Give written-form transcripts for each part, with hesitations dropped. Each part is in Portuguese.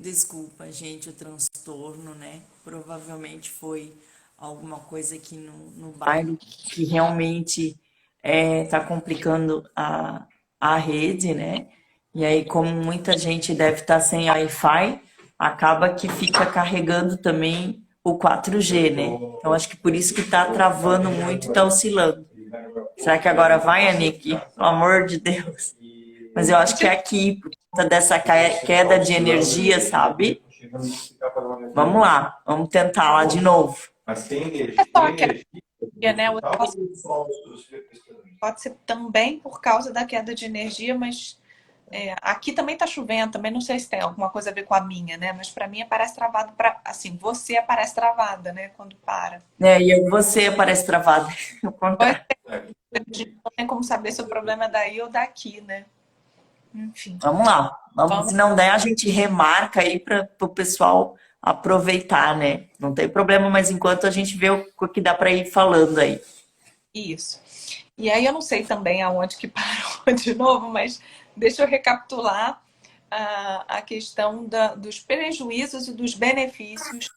Desculpa, gente, o transtorno, né? Provavelmente foi alguma coisa aqui no bairro que realmente tá complicando a rede, né? E aí, como muita gente deve estar sem Wi-Fi, acaba que fica carregando também o 4G, né? Então, acho que por isso que está travando muito e está oscilando. Será que agora vai, Anique? Pelo amor de Deus. Mas eu acho que é aqui, por conta dessa queda de energia, sabe? Vamos lá, vamos tentar lá de novo. Mas tem É energia, só tem a queda energia de energia, né? O digital negócio ou pode ser também por causa da queda de energia, mas aqui também tá chovendo, também não sei se tem alguma coisa a ver com a minha, né? Mas para mim aparece travado para assim, você aparece travada, né? Quando para. E você parece travada, ao Pois contrário. a gente não tem como saber se o problema é daí ou daqui, né? Enfim, Vamos lá, vamos, vamos. se não der, a gente remarca aí para o pessoal aproveitar, né? Não tem problema, mas enquanto a gente vê o que dá para ir falando aí. Isso. E aí eu não sei também aonde que parou de novo, mas deixa eu recapitular a questão dos prejuízos e dos benefícios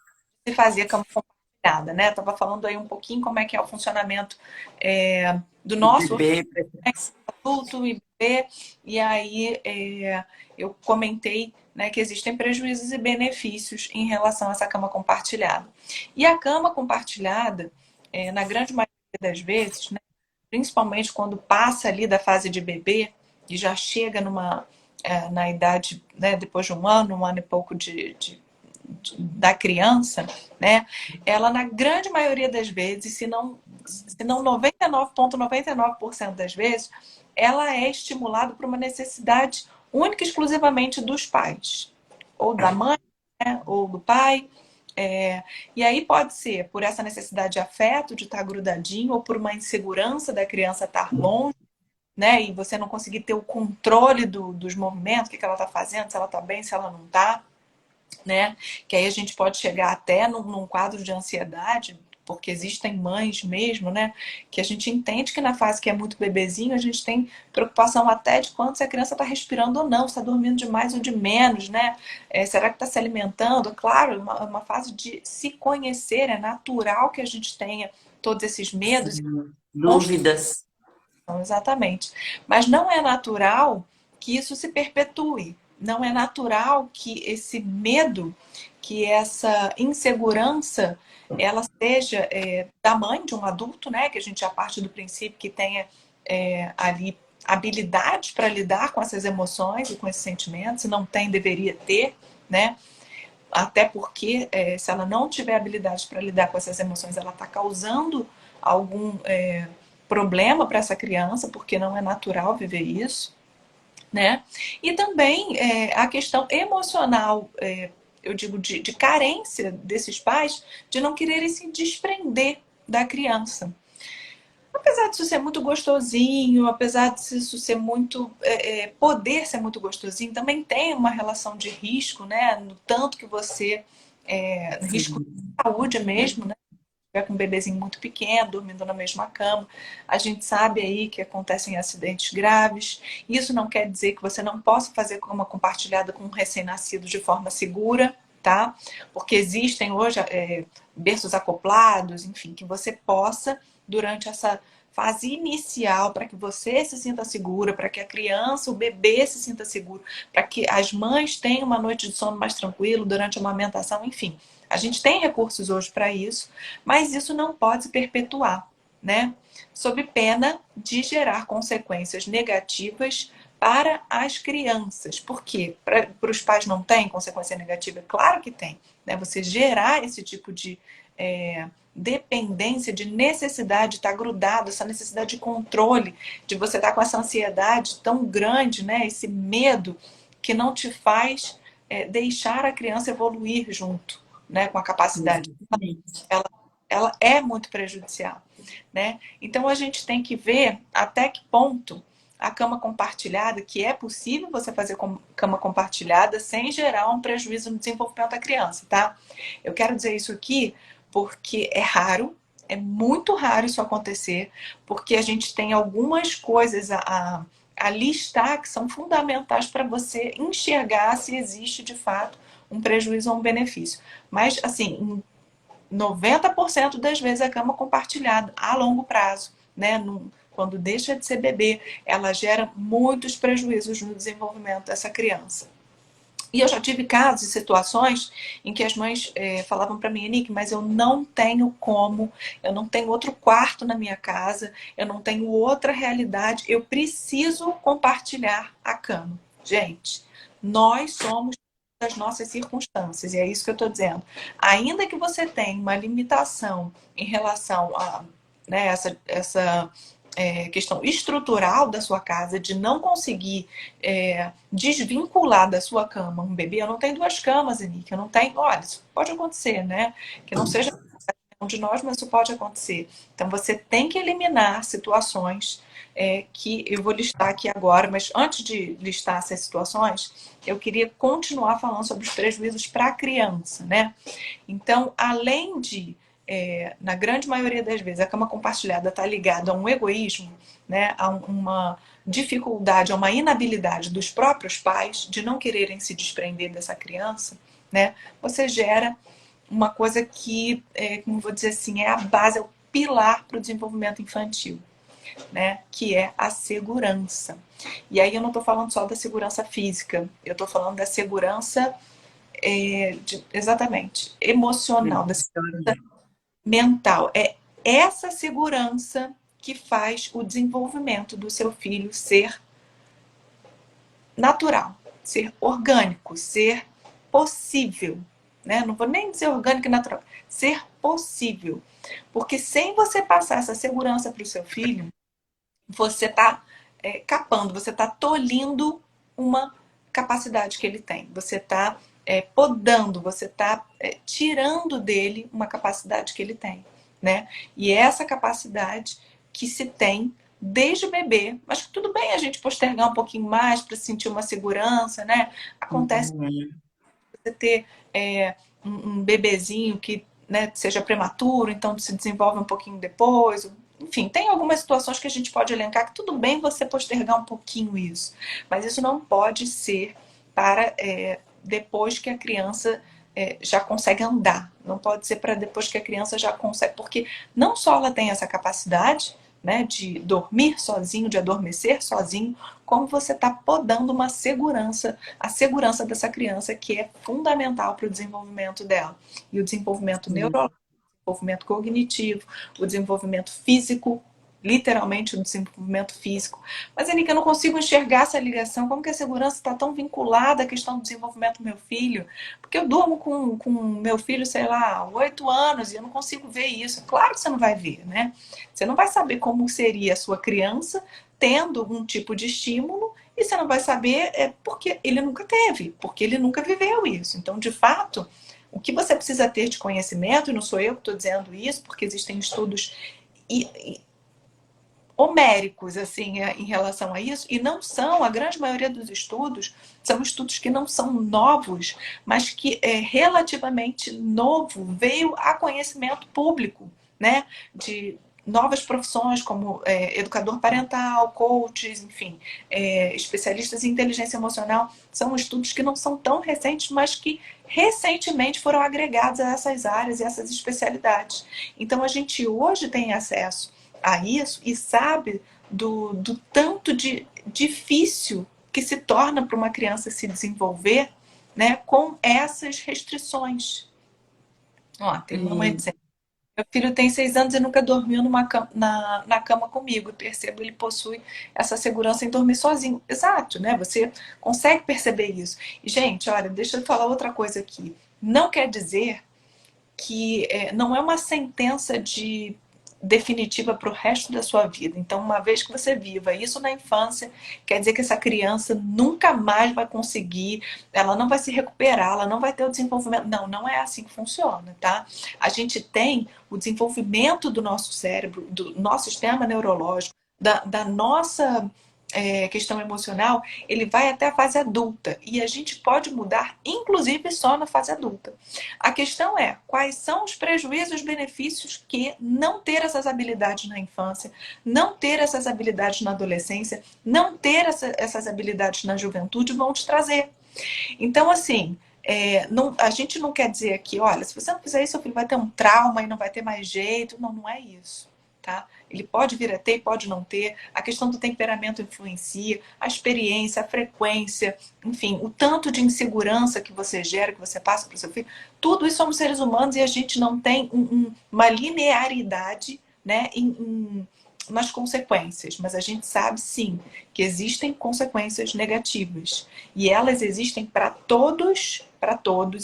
de fazer cama compartilhada, né? Estava falando aí um pouquinho como é que é o funcionamento do O nosso bebê, adulto e bebê, e aí eu comentei, né, que existem prejuízos e benefícios em relação a essa cama compartilhada. E a cama compartilhada, na grande maioria das vezes, né, principalmente quando passa ali da fase de bebê e já chega na idade, né, depois de um ano e pouco da criança, né, ela na grande maioria das vezes, se não 99,99% das vezes, ela é estimulada por uma necessidade única e exclusivamente dos pais, ou da mãe, né, ou do pai. E aí pode ser por essa necessidade de afeto, de estar grudadinho, ou por uma insegurança da criança estar longe, né? E você não conseguir ter o controle dos movimentos, o que ela está fazendo, se ela está bem, se ela não está, né? Que aí a gente pode chegar até num quadro de ansiedade, porque existem mães mesmo, né? Que a gente entende que na fase que é muito bebezinho, a gente tem preocupação até de quanto se a criança está respirando ou não, se está dormindo de mais ou de menos, né? Será que está se alimentando? Claro, uma fase de se conhecer, é natural que a gente tenha todos esses medos e dúvidas. exatamente. Mas não é natural que isso se perpetue. Não é natural que esse medo, que essa insegurança, ela seja da mãe, de um adulto, né? Que a gente já parte do princípio que tenha ali habilidade para lidar com essas emoções e com esses sentimentos. Se não tem, deveria ter, né? Até porque se ela não tiver habilidade para lidar com essas emoções, ela está causando algum problema para essa criança, porque não é natural viver isso, né? E também a questão emocional, eu digo, de carência desses pais, de não quererem se desprender da criança. Apesar disso ser muito gostosinho, apesar disso ser muito poder ser muito gostosinho, também tem uma relação de risco, né? No tanto que você risco de saúde mesmo, né? Tiver com um bebezinho muito pequeno, dormindo na mesma cama, a gente sabe aí que acontecem acidentes graves. Isso não quer dizer que você não possa fazer cama compartilhada com um recém-nascido de forma segura, tá? Porque existem hoje berços acoplados, enfim, que você possa, durante essa fase inicial, para que você se sinta segura, para que a criança, o bebê se sinta seguro, para que as mães tenham uma noite de sono mais tranquilo durante a amamentação, enfim. A gente tem recursos hoje para isso, mas isso não pode se perpetuar, né? Sob pena de gerar consequências negativas para as crianças. Por quê? Para os pais não tem consequência negativa? Claro que tem. Né? Você gerar esse tipo de dependência, de necessidade de estar grudado, essa necessidade de controle, de você estar com essa ansiedade tão grande, né? Esse medo que não te faz deixar a criança evoluir junto, né? Com a capacidade. Exatamente. Ela é muito prejudicial, né? Então a gente tem que ver até que ponto a cama compartilhada, que é possível você fazer cama compartilhada sem gerar um prejuízo no desenvolvimento da criança, tá? Eu quero dizer isso aqui porque é raro, é muito raro isso acontecer, porque a gente tem algumas coisas a listar que são fundamentais para você enxergar se existe de fato um prejuízo ou um benefício. Mas, assim, 90% das vezes a cama compartilhada a longo prazo, né? Quando deixa de ser bebê, ela gera muitos prejuízos no desenvolvimento dessa criança. E eu já tive casos e situações em que as mães falavam para mim, Nick, mas eu não tenho como, eu não tenho outro quarto na minha casa, eu não tenho outra realidade, eu preciso compartilhar a cama. Gente, nós somos das nossas circunstâncias, e é isso que eu estou dizendo. Ainda que você tenha uma limitação em relação a, né, essa questão estrutural da sua casa, de não conseguir desvincular da sua cama um bebê. Eu não tenho duas camas, Enique, eu não tenho. Olha, isso pode acontecer, né? Que não seja um de nós, mas isso pode acontecer. Então você tem que eliminar situações que eu vou listar aqui agora, mas antes de listar essas situações, eu queria continuar falando sobre os prejuízos para a criança, né? Então, além de, na grande maioria das vezes, a cama compartilhada está ligada a um egoísmo, né, a uma dificuldade, a uma inabilidade dos próprios pais de não quererem se desprender dessa criança, né, você gera uma coisa que, como vou dizer assim, é a base, é o pilar para o desenvolvimento infantil, né, que é a segurança. E aí eu não estou falando só da segurança física, eu estou falando da segurança exatamente, emocional, da mental. É essa segurança que faz o desenvolvimento do seu filho ser natural, ser orgânico, ser possível. Né? Não vou nem dizer orgânico e natural, ser possível. Porque sem você passar essa segurança para o seu filho, você está capando, você está tolhindo uma capacidade que ele tem. Você está podando, você está tirando dele uma capacidade que ele tem. Né? E é essa capacidade que se tem desde o bebê. Mas tudo bem a gente postergar um pouquinho mais para sentir uma segurança, né? Acontece você ter um bebezinho que, né, seja prematuro, então se desenvolve um pouquinho depois. Enfim, tem algumas situações que a gente pode elencar que tudo bem você postergar um pouquinho isso. Mas isso não pode ser para depois que a criança já consegue andar. Não pode ser para depois que a criança já consegue. Porque não só ela tem essa capacidade, né, de dormir sozinho, de adormecer sozinho, como você está podando uma segurança, a segurança dessa criança, que é fundamental para o desenvolvimento dela. E o desenvolvimento neurológico, o desenvolvimento cognitivo, o desenvolvimento físico, literalmente o desenvolvimento físico. Mas, Anica, eu não consigo enxergar essa ligação. Como que a segurança está tão vinculada à questão do desenvolvimento do meu filho? Porque eu durmo com meu filho, sei lá, 8 anos e eu não consigo ver isso. Claro que você não vai ver, né? Você não vai saber como seria a sua criança tendo um tipo de estímulo e você não vai saber porque ele nunca teve, porque ele nunca viveu isso. Então, de fato, o que você precisa ter de conhecimento, e não sou eu que estou dizendo isso, porque existem estudos homéricos assim em relação a isso, e não são, a grande maioria dos estudos são estudos que não são novos, mas que relativamente novo veio a conhecimento público, né, de novas profissões como educador parental, coaches, enfim, especialistas em inteligência emocional. São estudos que não são tão recentes, mas que recentemente foram agregados a essas áreas e essas especialidades. Então a gente hoje tem acesso a isso e sabe do tanto de difícil que se torna para uma criança se desenvolver, né, com essas restrições. Ó, tem uma mãe dizendo, meu filho tem 6 anos e nunca dormiu na cama comigo. E percebo ele possui essa segurança em dormir sozinho. Exato, né? Você consegue perceber isso. E, gente, olha, deixa eu falar outra coisa aqui. Não quer dizer que não é uma sentença definitiva para o resto da sua vida. Então, uma vez que você viva isso na infância, quer dizer que essa criança nunca mais vai conseguir, ela não vai se recuperar, ela não vai ter o desenvolvimento. Não, não é assim que funciona, tá? A gente tem o desenvolvimento do nosso cérebro, do nosso sistema neurológico, da nossa questão emocional, ele vai até a fase adulta. E a gente pode mudar, inclusive, só na fase adulta. A questão é, quais são os prejuízos e os benefícios que não ter essas habilidades na infância, não ter essas habilidades na adolescência, não ter essas habilidades na juventude vão te trazer. Então, assim, A gente não quer dizer aqui, olha, se você não fizer isso, seu filho vai ter um trauma e não vai ter mais jeito. Não, não é isso, tá? Ele pode vir a ter e pode não ter. A questão do temperamento influencia, a experiência, a frequência, enfim, o tanto de insegurança que você gera, que você passa para o seu filho. Tudo isso somos seres humanos e a gente não tem uma linearidade, né, nas consequências, mas a gente sabe sim que existem consequências negativas e elas existem para todos,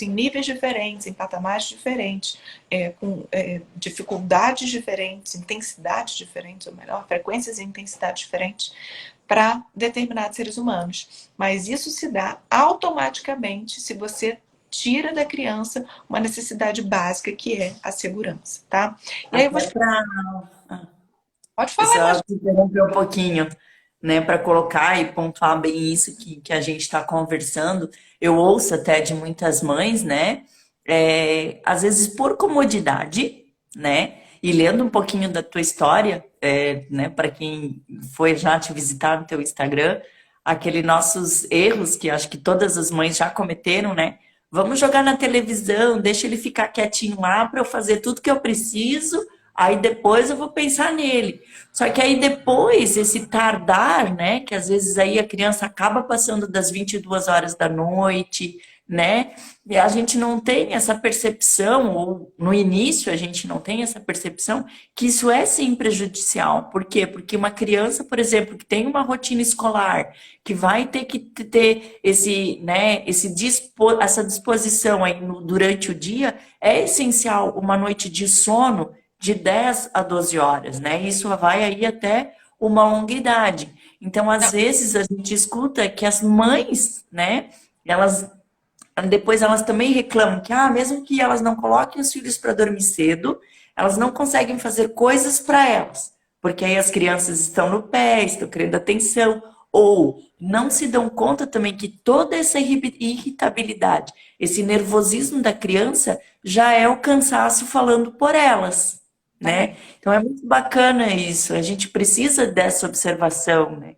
em níveis diferentes, em patamares diferentes, com dificuldades diferentes, intensidades diferentes, ou melhor, frequências e intensidades diferentes para determinados seres humanos. Mas isso se dá automaticamente se você tira da criança uma necessidade básica que é a segurança, tá? E aí eu vou Até para pode falar, só mas te interromper um pouquinho, né, para colocar e pontuar bem isso que a gente está conversando. Eu ouço até de muitas mães, né, às vezes por comodidade, né, e lendo um pouquinho da tua história, né, para quem foi já te visitar no teu Instagram, aqueles nossos erros que acho que todas as mães já cometeram, né? Vamos jogar na televisão, deixa ele ficar quietinho lá para eu fazer tudo que eu preciso, aí depois eu vou pensar nele. Só que aí depois, esse tardar, né? Que às vezes aí a criança acaba passando das 22 horas da noite, né? E a gente não tem essa percepção, ou no início a gente não tem essa percepção, que isso é sim prejudicial. Por quê? Porque uma criança, por exemplo, que tem uma rotina escolar, que vai ter que ter esse, né, essa disposição aí durante o dia, é essencial uma noite de sono de 10 a 12 horas, né? Isso vai aí até uma longa idade. Então, às não, vezes, a gente escuta que as mães, né, elas depois elas também reclamam que, mesmo que elas não coloquem os filhos para dormir cedo, elas não conseguem fazer coisas para elas, porque aí as crianças estão no pé, estão querendo atenção, ou não se dão conta também que toda essa irritabilidade, esse nervosismo da criança já é o cansaço falando por elas, né? também. Então é muito bacana isso, a gente precisa dessa observação, né?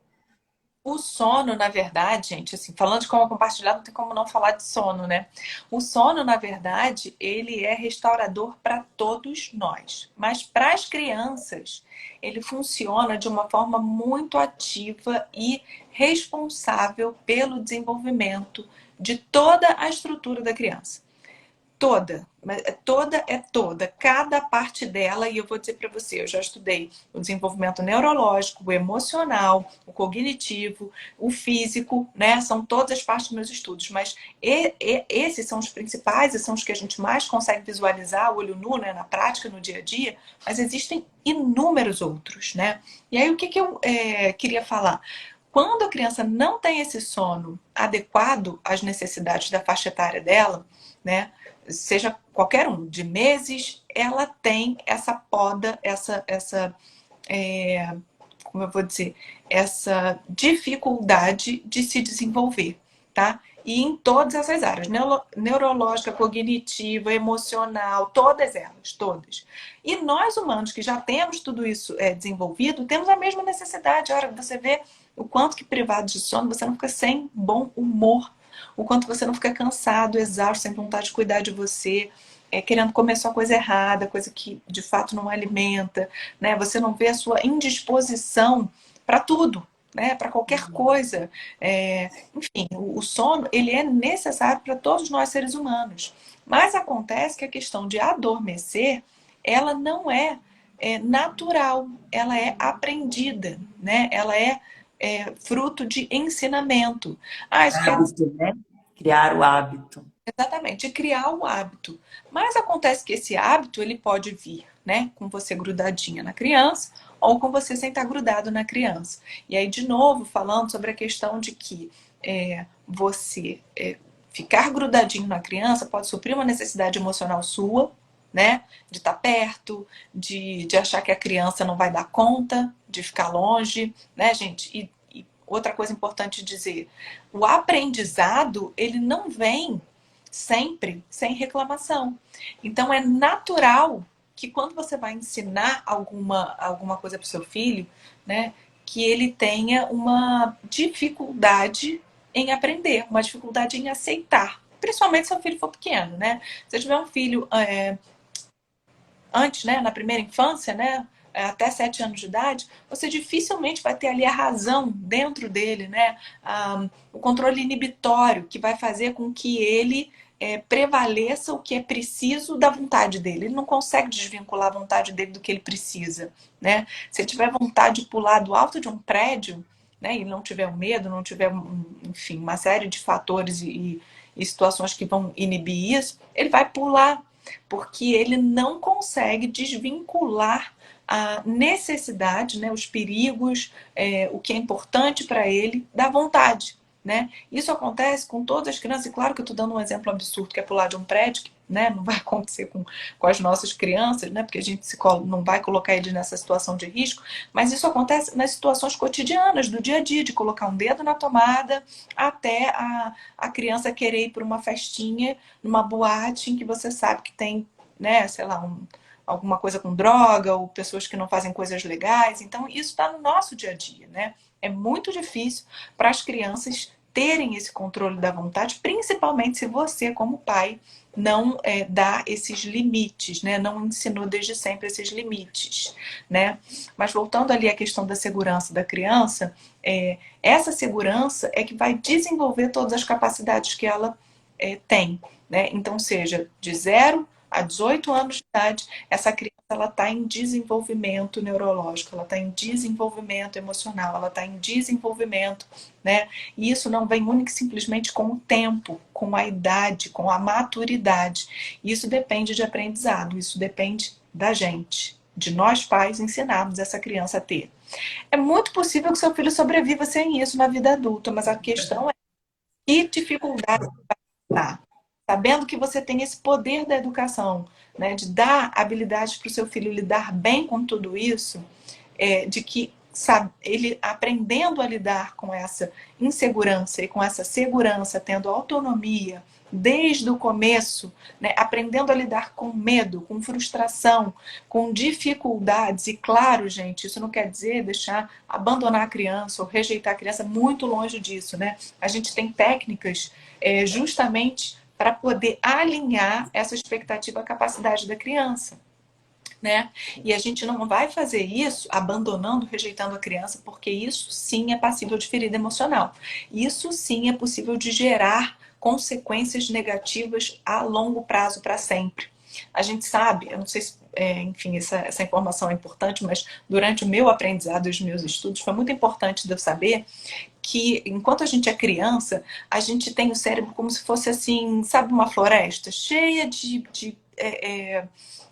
O sono, na verdade, gente, assim, falando de coma compartilhado, não tem como não falar de sono, né? O sono, na verdade, ele é restaurador para todos nós. Mas para as crianças, ele funciona de uma forma muito ativa e responsável pelo desenvolvimento de toda a estrutura da criança. Toda, mas é toda, cada parte dela, e eu vou dizer para você, eu já estudei o desenvolvimento neurológico, o emocional, o cognitivo, o físico, né? São todas as partes dos meus estudos, mas esses são os principais e são os que a gente mais consegue visualizar, o olho nu, né, na prática, no dia a dia, mas existem inúmeros outros, né? E aí o que eu queria falar? Quando a criança não tem esse sono adequado às necessidades da faixa etária dela, né? Seja qualquer um, de meses, ela tem essa poda, como eu vou dizer, essa dificuldade de se desenvolver, tá? E em todas essas áreas, neurológica, cognitiva, emocional, todas elas, todas. E nós humanos que já temos tudo isso desenvolvido, temos a mesma necessidade. Ora, você vê o quanto que privado de sono você não fica sem bom humor, o quanto você não fica cansado, exausto, sem vontade de cuidar de você, querendo comer só coisa errada, coisa que de fato não alimenta, né? Você não vê a sua indisposição para tudo, né? Para qualquer coisa. Enfim, o sono ele é necessário para todos nós seres humanos. Mas acontece que a questão de adormecer, ela não é natural, ela é aprendida, né? Ela fruto de ensinamento. Isso quer dizer Hábito, né? Criar o hábito. exatamente, de criar o hábito. Mas acontece que esse hábito ele pode vir, né, com você grudadinha na criança ou com você sem estar grudado na criança. E aí, de novo, falando sobre a questão de que você ficar grudadinho na criança pode suprir uma necessidade emocional sua, né, de estar perto, de achar que a criança não vai dar conta, de ficar longe, né, gente? E outra coisa importante dizer, o aprendizado, ele não vem sempre sem reclamação. Então é natural que quando você vai ensinar alguma coisa para o seu filho, né, que ele tenha uma dificuldade em aprender, uma dificuldade em aceitar. principalmente se seu filho for pequeno, né? Se você tiver um filho antes, né, na primeira infância, né, até 7 anos de idade, você dificilmente vai ter ali a razão dentro dele, né, o controle inibitório que vai fazer com que ele prevaleça o que é preciso da vontade dele. Ele não consegue desvincular a vontade dele do que ele precisa, né? Se ele tiver vontade de pular do alto de um prédio, né, e não tiver medo, não tiver, enfim, uma série de fatores e situações que vão inibir isso, ele vai pular, porque ele não consegue desvincular a necessidade, né, os perigos, o que é importante para ele, da vontade. Né? Isso acontece com todas as crianças, e claro que eu estou dando um exemplo absurdo, que é pular de um prédio, que, né, não vai acontecer com as nossas crianças, né, porque a gente não vai colocar eles nessa situação de risco, mas isso acontece nas situações cotidianas, do dia a dia, de colocar um dedo na tomada, até a criança querer ir para uma festinha, numa boate em que você sabe que tem, né, sei lá, alguma coisa com droga, ou pessoas que não fazem coisas legais. Então, isso está no nosso dia a dia, né? É muito difícil para as crianças terem esse controle da vontade, principalmente se você, como pai, não dá esses limites, né? Não ensinou desde sempre esses limites, né? Mas voltando ali à questão da segurança da criança, essa segurança é que vai desenvolver todas as capacidades que ela tem, né? Então, seja de 0 a 18 anos de idade, essa criança ela está em desenvolvimento neurológico, ela está em desenvolvimento emocional, ela está em desenvolvimento, né? E isso não vem única e simplesmente com o tempo, com a idade, com a maturidade. Isso depende de aprendizado, isso depende da gente, de nós pais ensinarmos essa criança a ter. É muito possível que seu filho sobreviva sem isso na vida adulta, mas a questão é que dificuldade tá? Sabendo que você tem esse poder da educação, né, de dar habilidades para o seu filho lidar bem com tudo isso, de que sabe, ele aprendendo a lidar com essa insegurança e com essa segurança, tendo autonomia desde o começo, né, aprendendo a lidar com medo, com frustração, com dificuldades. E claro, gente, isso não quer dizer deixar abandonar a criança ou rejeitar a criança, muito longe disso, né? A gente tem técnicas justamente para poder alinhar essa expectativa à capacidade da criança. Né? E a gente não vai fazer isso abandonando, rejeitando a criança, porque isso sim é passível de ferida emocional. Isso sim é possível de gerar consequências negativas a longo prazo para sempre. A gente sabe, eu não sei se, enfim, essa informação é importante, mas durante o meu aprendizado e os meus estudos foi muito importante de eu saber que enquanto a gente é criança, a gente tem o cérebro como se fosse assim, sabe, uma floresta cheia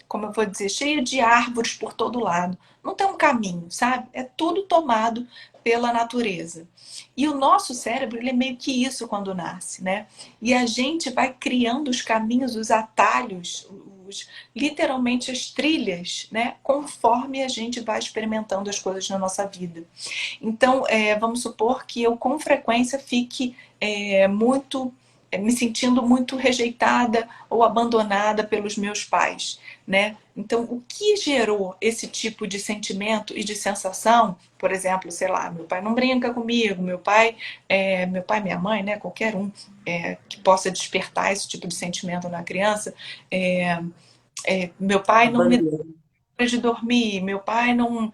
como eu vou dizer, cheia de árvores por todo lado. Não tem um caminho, sabe? É tudo tomado pela natureza. E o nosso cérebro, ele é meio que isso quando nasce, né? E a gente vai criando os caminhos, os atalhos, literalmente as trilhas, né? Conforme a gente vai experimentando as coisas na nossa vida. Então, vamos supor que eu com frequência fique me sentindo muito rejeitada ou abandonada pelos meus pais, né? Então, o que gerou esse tipo de sentimento e de sensação? Por exemplo, sei lá, meu pai não brinca comigo, meu pai, minha mãe, né? Qualquer um que possa despertar esse tipo de sentimento na criança. Meu pai não me de dormir, meu pai não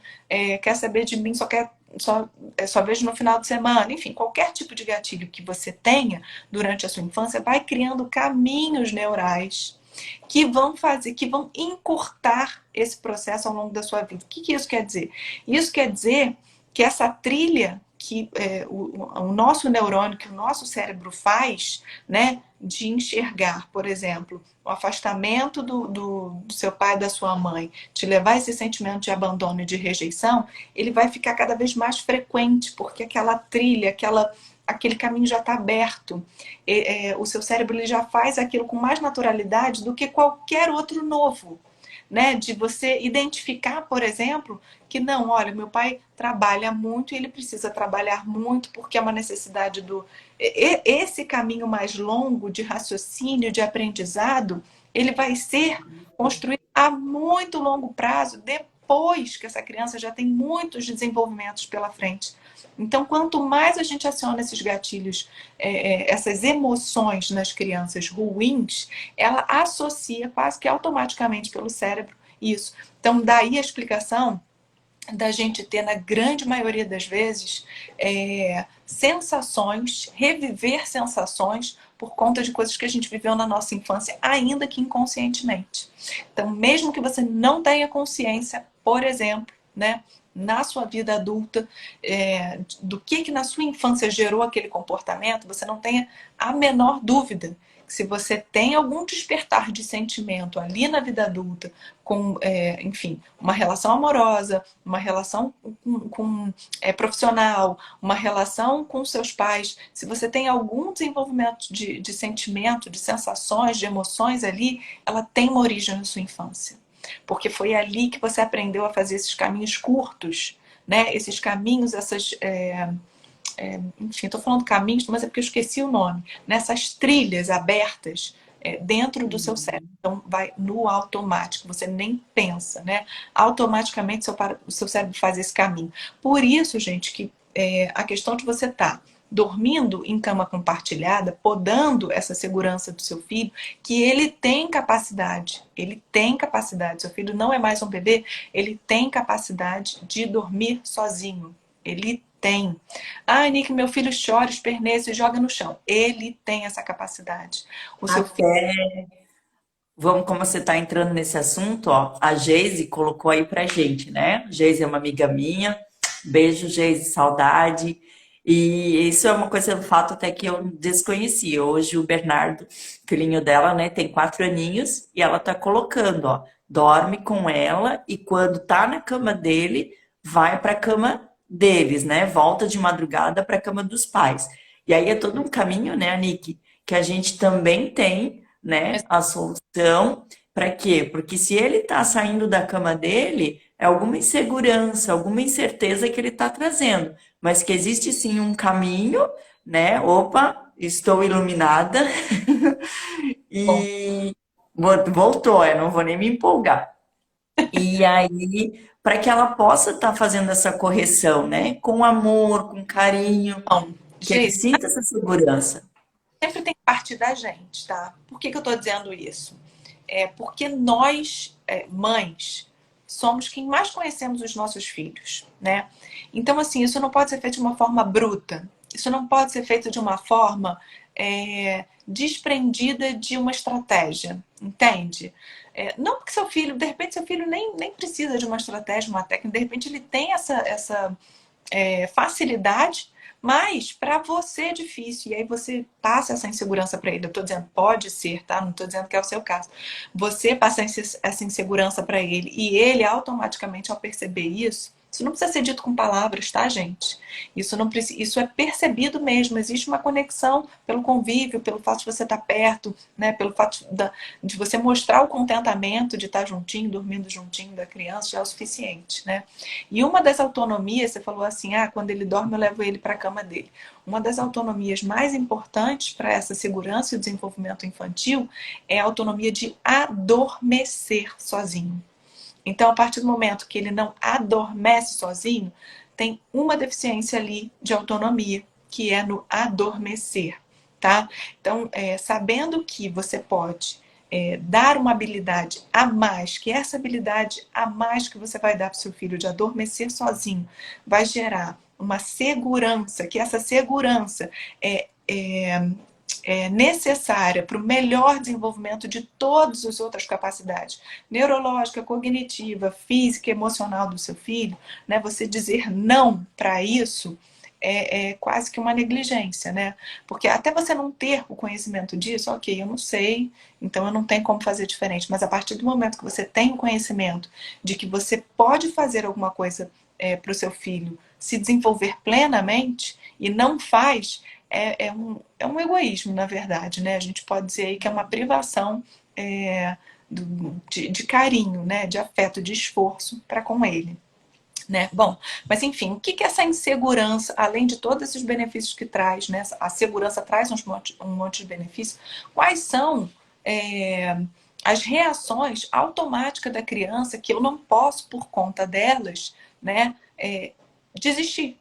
quer saber de mim, só vejo no final de semana. Enfim, qualquer tipo de gatilho que você tenha durante a sua infância vai criando caminhos neurais que vão encurtar esse processo ao longo da sua vida. O que isso quer dizer? Isso quer dizer que essa trilha que o nosso neurônio, que o nosso cérebro faz, né, de enxergar, por exemplo, o afastamento do seu pai e da ssua mãe, te levar a esse sentimento de abandono e de rejeição, ele vai ficar cada vez mais frequente, porque aquela trilha, aquele caminho já está aberto. O seu cérebro ele já faz aquilo com mais naturalidade do que qualquer outro novo. Né, de você identificar, por exemplo, que não, olha, meu pai trabalha muito e ele precisa trabalhar muito porque é uma necessidade esse caminho mais longo de raciocínio, de aprendizado, ele vai ser construído a muito longo prazo, depois que essa criança já tem muitos desenvolvimentos pela frente. Então, quanto mais a gente aciona esses gatilhos, essas emoções nas crianças ruins, ela associa quase que automaticamente pelo cérebro isso. Então, daí a explicação da gente ter, na grande maioria das vezes, sensações, reviver sensações por conta de coisas que a gente viveu na nossa infância, ainda que inconscientemente. Então, mesmo que você não tenha consciência, por exemplo, né, na sua vida adulta, do que na sua infância gerou aquele comportamento, você não tenha a menor dúvida. Se você tem algum despertar de sentimento ali na vida adulta, com, enfim, uma relação amorosa, uma relação profissional, uma relação com seus pais, se você tem algum desenvolvimento de sentimento, de sensações, de emoções ali, ela tem uma origem na sua infância. Porque foi ali que você aprendeu a fazer esses caminhos curtos, né? Esses caminhos, enfim, estou falando caminhos, mas é porque eu esqueci o nome, nessas trilhas abertas dentro do seu cérebro. Então, vai no automático, você nem pensa, né? Automaticamente o seu cérebro faz esse caminho. Por isso, gente, que a questão de você estar dormindo em cama compartilhada, podando essa segurança do seu filho, que ele tem capacidade, seu filho não é mais um bebê, ele tem capacidade de dormir sozinho, ele tem. Ah, Nick, meu filho chora, esperneia e joga no chão. Ele tem essa capacidade. O seu filho. Até, vamos, como você está entrando nesse assunto, ó, a Geise colocou aí pra gente, né? Geise é uma amiga minha. Beijo, Geise, saudade. E isso é uma coisa, um fato até que eu desconhecia. Hoje o Bernardo, filhinho dela, né, tem 4 aninhos e ela tá colocando, ó, dorme com ela e quando tá na cama dele, vai pra cama deles, né? Volta de madrugada pra cama dos pais. E aí é todo um caminho, né, Nick, que a gente também tem, né, a solução. Para quê? Porque se ele tá saindo da cama dele, é alguma insegurança, alguma incerteza que ele está trazendo, mas que existe sim um caminho, né? Opa, estou iluminada Bom, e voltou, eu não vou nem me empolgar. E aí, para que ela possa estar fazendo essa correção, né? Com amor, com carinho, que ele gente, sinta essa segurança. sempre tem que partir da gente, tá? Por que eu estou dizendo isso? É porque nós, mães, somos quem mais conhecemos os nossos filhos, né? Então, assim, isso não pode ser feito de uma forma bruta. Isso não pode ser feito de uma forma desprendida de uma estratégia, entende? Não porque seu filho, de repente, seu filho nem precisa de uma estratégia, uma técnica, de repente ele tem essa facilidade, mas para você é difícil. E aí você passa essa insegurança para ele. Eu estou dizendo, pode ser, tá? Não estou dizendo que é o seu caso. Você passa essa insegurança para ele e ele automaticamente, ao perceber isso não precisa ser dito com palavras, tá, gente? Isso não precisa, isso é percebido mesmo. Existe uma conexão pelo convívio, pelo fato de você estar perto, né? Pelo fato de você mostrar o contentamento de estar juntinho, dormindo juntinho da criança, já é o suficiente, né? E uma das autonomias, você falou assim, quando ele dorme eu levo ele para a cama dele. Uma das autonomias mais importantes para essa segurança e o desenvolvimento infantil é a autonomia de adormecer sozinho. Então, a partir do momento que ele não adormece sozinho, tem uma deficiência ali de autonomia, que é no adormecer, tá? Então, sabendo que você pode dar uma habilidade a mais, que essa habilidade a mais que você vai dar para o seu filho de adormecer sozinho vai gerar uma segurança, que essa segurança é necessária para o melhor desenvolvimento de todas as outras capacidades, neurológica, cognitiva, física, emocional do seu filho, né? Você dizer não para isso é quase que uma negligência, né? Porque até você não ter o conhecimento disso, ok, eu não sei, então eu não tenho como fazer diferente. Mas a partir do momento que você tem o conhecimento de que você pode fazer alguma coisa para o seu filho se desenvolver plenamente e não faz, é um egoísmo, na verdade, né? A gente pode dizer aí que é uma privação de carinho, né? De afeto, de esforço para com ele. Né? Bom, mas enfim, o que é essa insegurança, além de todos esses benefícios que traz, né? A segurança traz um monte de benefícios. Quais são as reações automáticas da criança que eu não posso, por conta delas, né, desistir?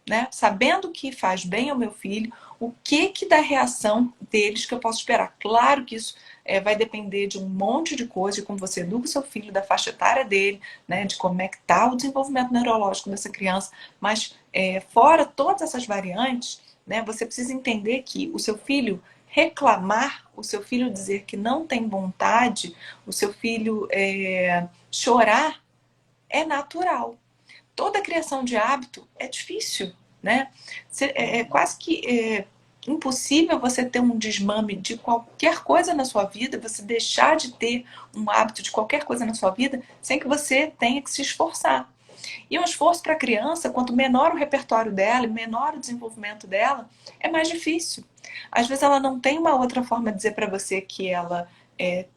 né? Sabendo que faz bem ao meu filho, o que da reação deles que eu posso esperar? Claro que isso vai depender de um monte de coisa, de como você educa o seu filho, da faixa etária dele, né? De como é que está o desenvolvimento neurológico dessa criança. Mas fora todas essas variantes, né? Você precisa entender que o seu filho reclamar, o seu filho dizer que não tem vontade, o seu filho chorar, é natural. Toda criação de hábito é difícil, né? É quase que impossível você ter um desmame de qualquer coisa na sua vida, você deixar de ter um hábito de qualquer coisa na sua vida, sem que você tenha que se esforçar. E um esforço para a criança, quanto menor o repertório dela, menor o desenvolvimento dela, é mais difícil. Às vezes ela não tem uma outra forma de dizer para você que ela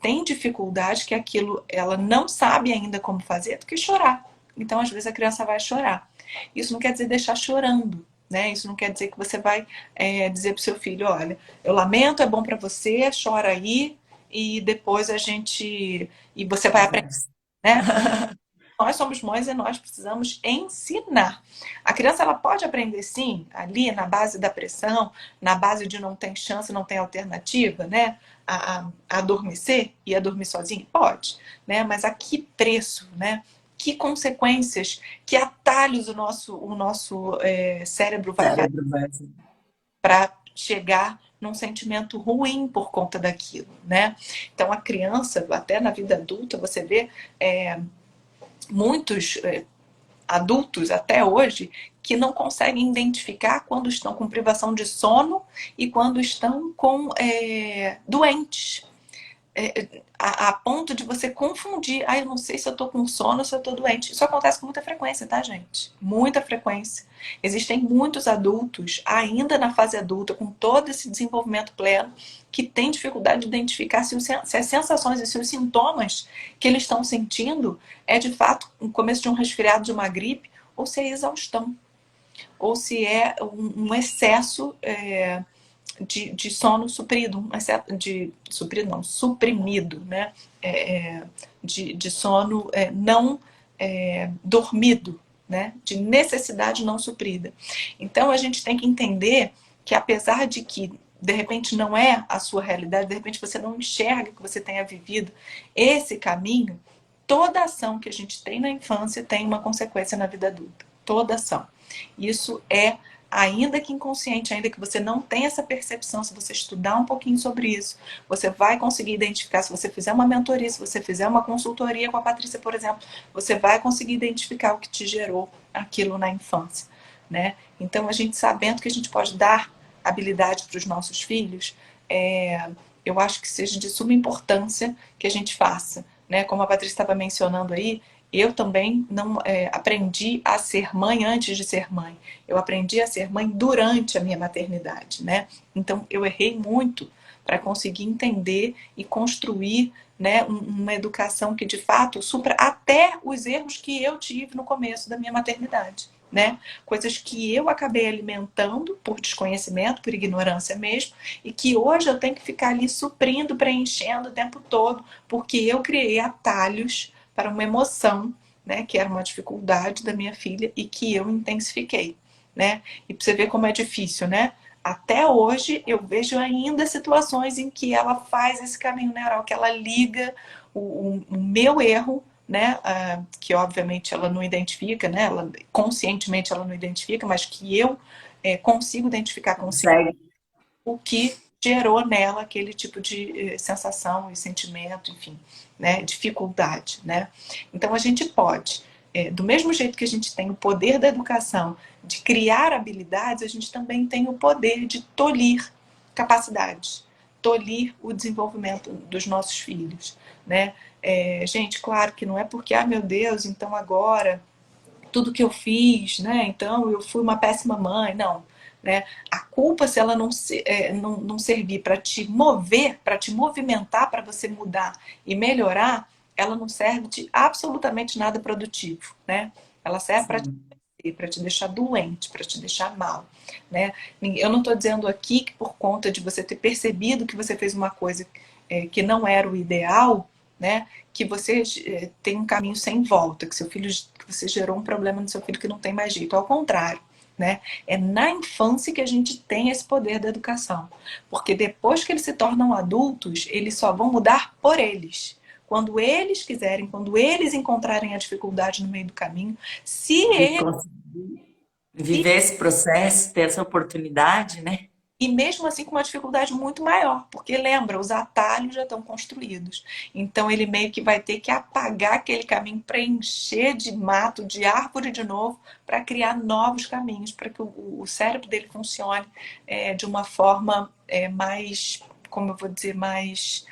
tem dificuldade, que aquilo ela não sabe ainda como fazer, do que chorar. Então, às vezes, a criança vai chorar. Isso não quer dizer deixar chorando, né? Isso não quer dizer que você vai dizer para o seu filho, olha, eu lamento, é bom para você, chora aí, e depois a gente... E você vai aprender, Conversa. né? Nós somos mães e nós precisamos ensinar. A criança ela pode aprender sim, ali na base da pressão, na base de não tem chance, não tem alternativa, né? A adormecer e a dormir sozinho? Pode, né? Mas a que preço, né? Que consequências, que atalhos o nosso cérebro vai fazer Cérebro vai. para chegar num sentimento ruim por conta daquilo, né? Então a criança, até na vida adulta, você vê muitos adultos até hoje que não conseguem identificar quando estão com privação de sono e quando estão com doentes. A ponto de você confundir. Ah, eu não sei se eu tô com sono ou se eu tô doente. Isso acontece com muita frequência, tá, gente? Muita frequência. Existem muitos adultos, ainda na fase adulta, com todo esse desenvolvimento pleno, que têm dificuldade de identificar se as sensações e se os sintomas que eles estão sentindo é de fato o começo de um resfriado, de uma gripe, ou se é exaustão, ou se é um excesso de sono suprido, de suprido não, suprimido, né? De sono não dormido, né? De necessidade não suprida. Então a gente tem que entender que apesar de que de repente não é a sua realidade, de repente você não enxerga que você tenha vivido esse caminho, toda ação que a gente tem na infância tem uma consequência na vida adulta. Toda ação. Isso ainda que inconsciente, ainda que você não tenha essa percepção, se você estudar um pouquinho sobre isso, você vai conseguir identificar, se você fizer uma mentoria, se você fizer uma consultoria com a Patrícia, por exemplo, você vai conseguir identificar o que te gerou aquilo na infância, né? Então, a gente sabendo que a gente pode dar habilidade para os nossos filhos, eu acho que seja de suma importância que a gente faça, né? Como a Patrícia estava mencionando aí, eu também não aprendi a ser mãe antes de ser mãe. Eu aprendi a ser mãe durante a minha maternidade, né? Então eu errei muito para conseguir entender e construir, né, uma educação que de fato supra até os erros que eu tive no começo da minha maternidade, né? Coisas que eu acabei alimentando por desconhecimento, por ignorância mesmo, e que hoje eu tenho que ficar ali suprindo, preenchendo o tempo todo, porque eu criei atalhos para uma emoção, né, que era uma dificuldade da minha filha e que eu intensifiquei, né? E para você ver como é difícil, né? Até hoje eu vejo ainda situações em que ela faz esse caminho neural, que ela liga o meu erro, né? Que obviamente ela não identifica, né? Conscientemente ela não identifica, mas que eu consigo identificar conscientemente Consegue. o que gerou nela aquele tipo de sensação e sentimento, enfim, né, dificuldade, né? Então a gente pode, do mesmo jeito que a gente tem o poder da educação de criar habilidades, a gente também tem o poder de tolir capacidades, tolir o desenvolvimento dos nossos filhos, né? Gente, claro que não é porque, ah, meu Deus, então agora tudo que eu fiz, né? Então eu fui uma péssima mãe, não. Né? A culpa, se ela não servir para te mover, para te movimentar, para você mudar e melhorar, ela não serve de absolutamente nada produtivo, né? Ela serve Sim. para te deixar doente, para te deixar mal, né? Eu não estou dizendo aqui que por conta de você ter percebido que você fez uma coisa que não era o ideal, né? Que você tem um caminho sem volta, que seu filho, que você gerou um problema no seu filho que não tem mais jeito. Ao contrário, né? É na infância que a gente tem esse poder da educação. Porque depois que eles se tornam adultos, eles só vão mudar por eles. Quando eles quiserem, quando eles encontrarem a dificuldade no meio do caminho, se De eles conseguir viver esse processo, ter essa oportunidade, né? e mesmo assim com uma dificuldade muito maior, porque lembra, os atalhos já estão construídos. Então ele meio que vai ter que apagar aquele caminho, preencher de mato, de árvore de novo, para criar novos caminhos, para que o cérebro dele funcione de uma forma mais, como eu vou dizer, mais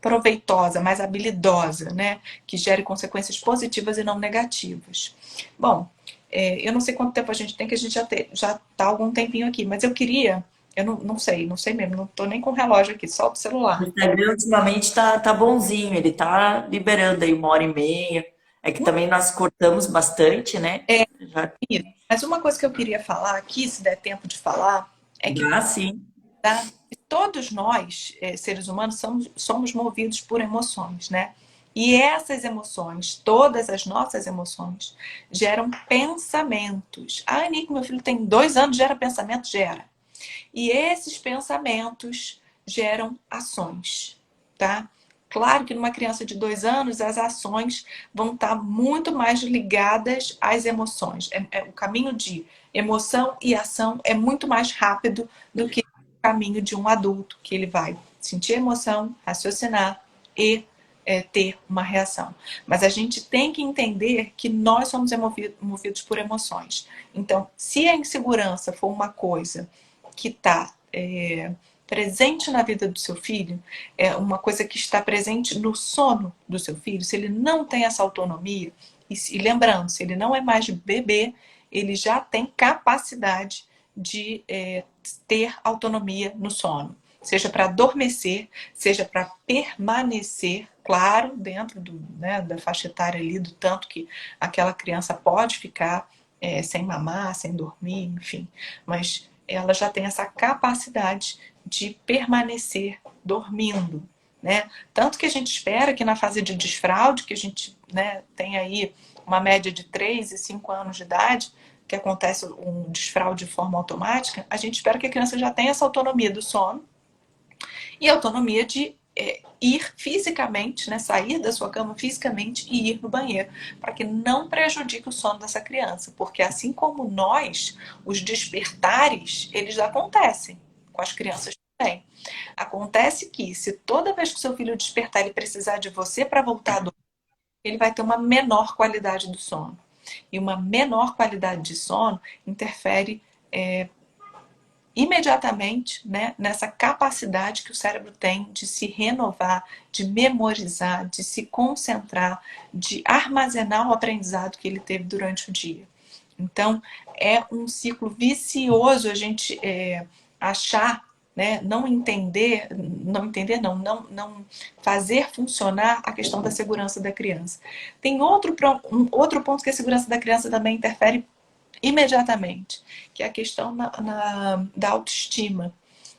proveitosa, mais habilidosa, né? Que gere consequências positivas e não negativas. Bom, eu não sei quanto tempo a gente tem, que a gente já tá há algum tempinho aqui, mas eu queria, eu não sei mesmo, não tô nem com o relógio aqui, só o O celular. Instagram ultimamente tá bonzinho, ele tá liberando aí 1 hora e meia. É que também nós cortamos bastante, né? É Já isso. Mas uma coisa que eu queria falar aqui, se der tempo de falar, é que dá sim. tá, todos nós, seres humanos, somos movidos por emoções, né? E essas emoções, todas as nossas emoções, geram pensamentos. Ah, Nico, meu filho tem 2 anos, gera pensamento? Gera. E esses pensamentos geram ações, tá? Claro que numa criança de 2 anos, as ações vão estar muito mais ligadas às emoções. O caminho de emoção e ação é muito mais rápido do que o caminho de um adulto, que ele vai sentir emoção, raciocinar e ter uma reação. Mas a gente tem que entender que nós somos movidos por emoções. Então, se a insegurança for uma coisa que está presente na vida do seu filho, é uma coisa que está presente no sono do seu filho, se ele não tem essa autonomia, e lembrando, se ele não é mais bebê, ele já tem capacidade de ter autonomia no sono. Seja para adormecer, seja para permanecer, claro, dentro da faixa etária ali, do tanto que aquela criança pode ficar sem mamar, sem dormir, enfim. Mas ela já tem essa capacidade de permanecer dormindo, né? Tanto que a gente espera que na fase de desfraude, que a gente tem aí uma média de 3 e 5 anos de idade, que acontece um desfraude de forma automática, a gente espera que a criança já tenha essa autonomia do sono e autonomia de ir fisicamente, né, sair da sua cama fisicamente e ir no banheiro, para que não prejudique o sono dessa criança, porque assim como nós, os despertares, eles acontecem com as crianças também. Acontece que se toda vez que o seu filho despertar ele precisar de você para voltar a dormir, ele vai ter uma menor qualidade do sono. E uma menor qualidade de sono interfere imediatamente, né, nessa capacidade que o cérebro tem de se renovar, de memorizar, de se concentrar, de armazenar o aprendizado que ele teve durante o dia. Então, é um ciclo vicioso a gente achar, né, não fazer funcionar a questão da segurança da criança. Tem outro ponto que a segurança da criança também interfere imediatamente, que é a questão da autoestima.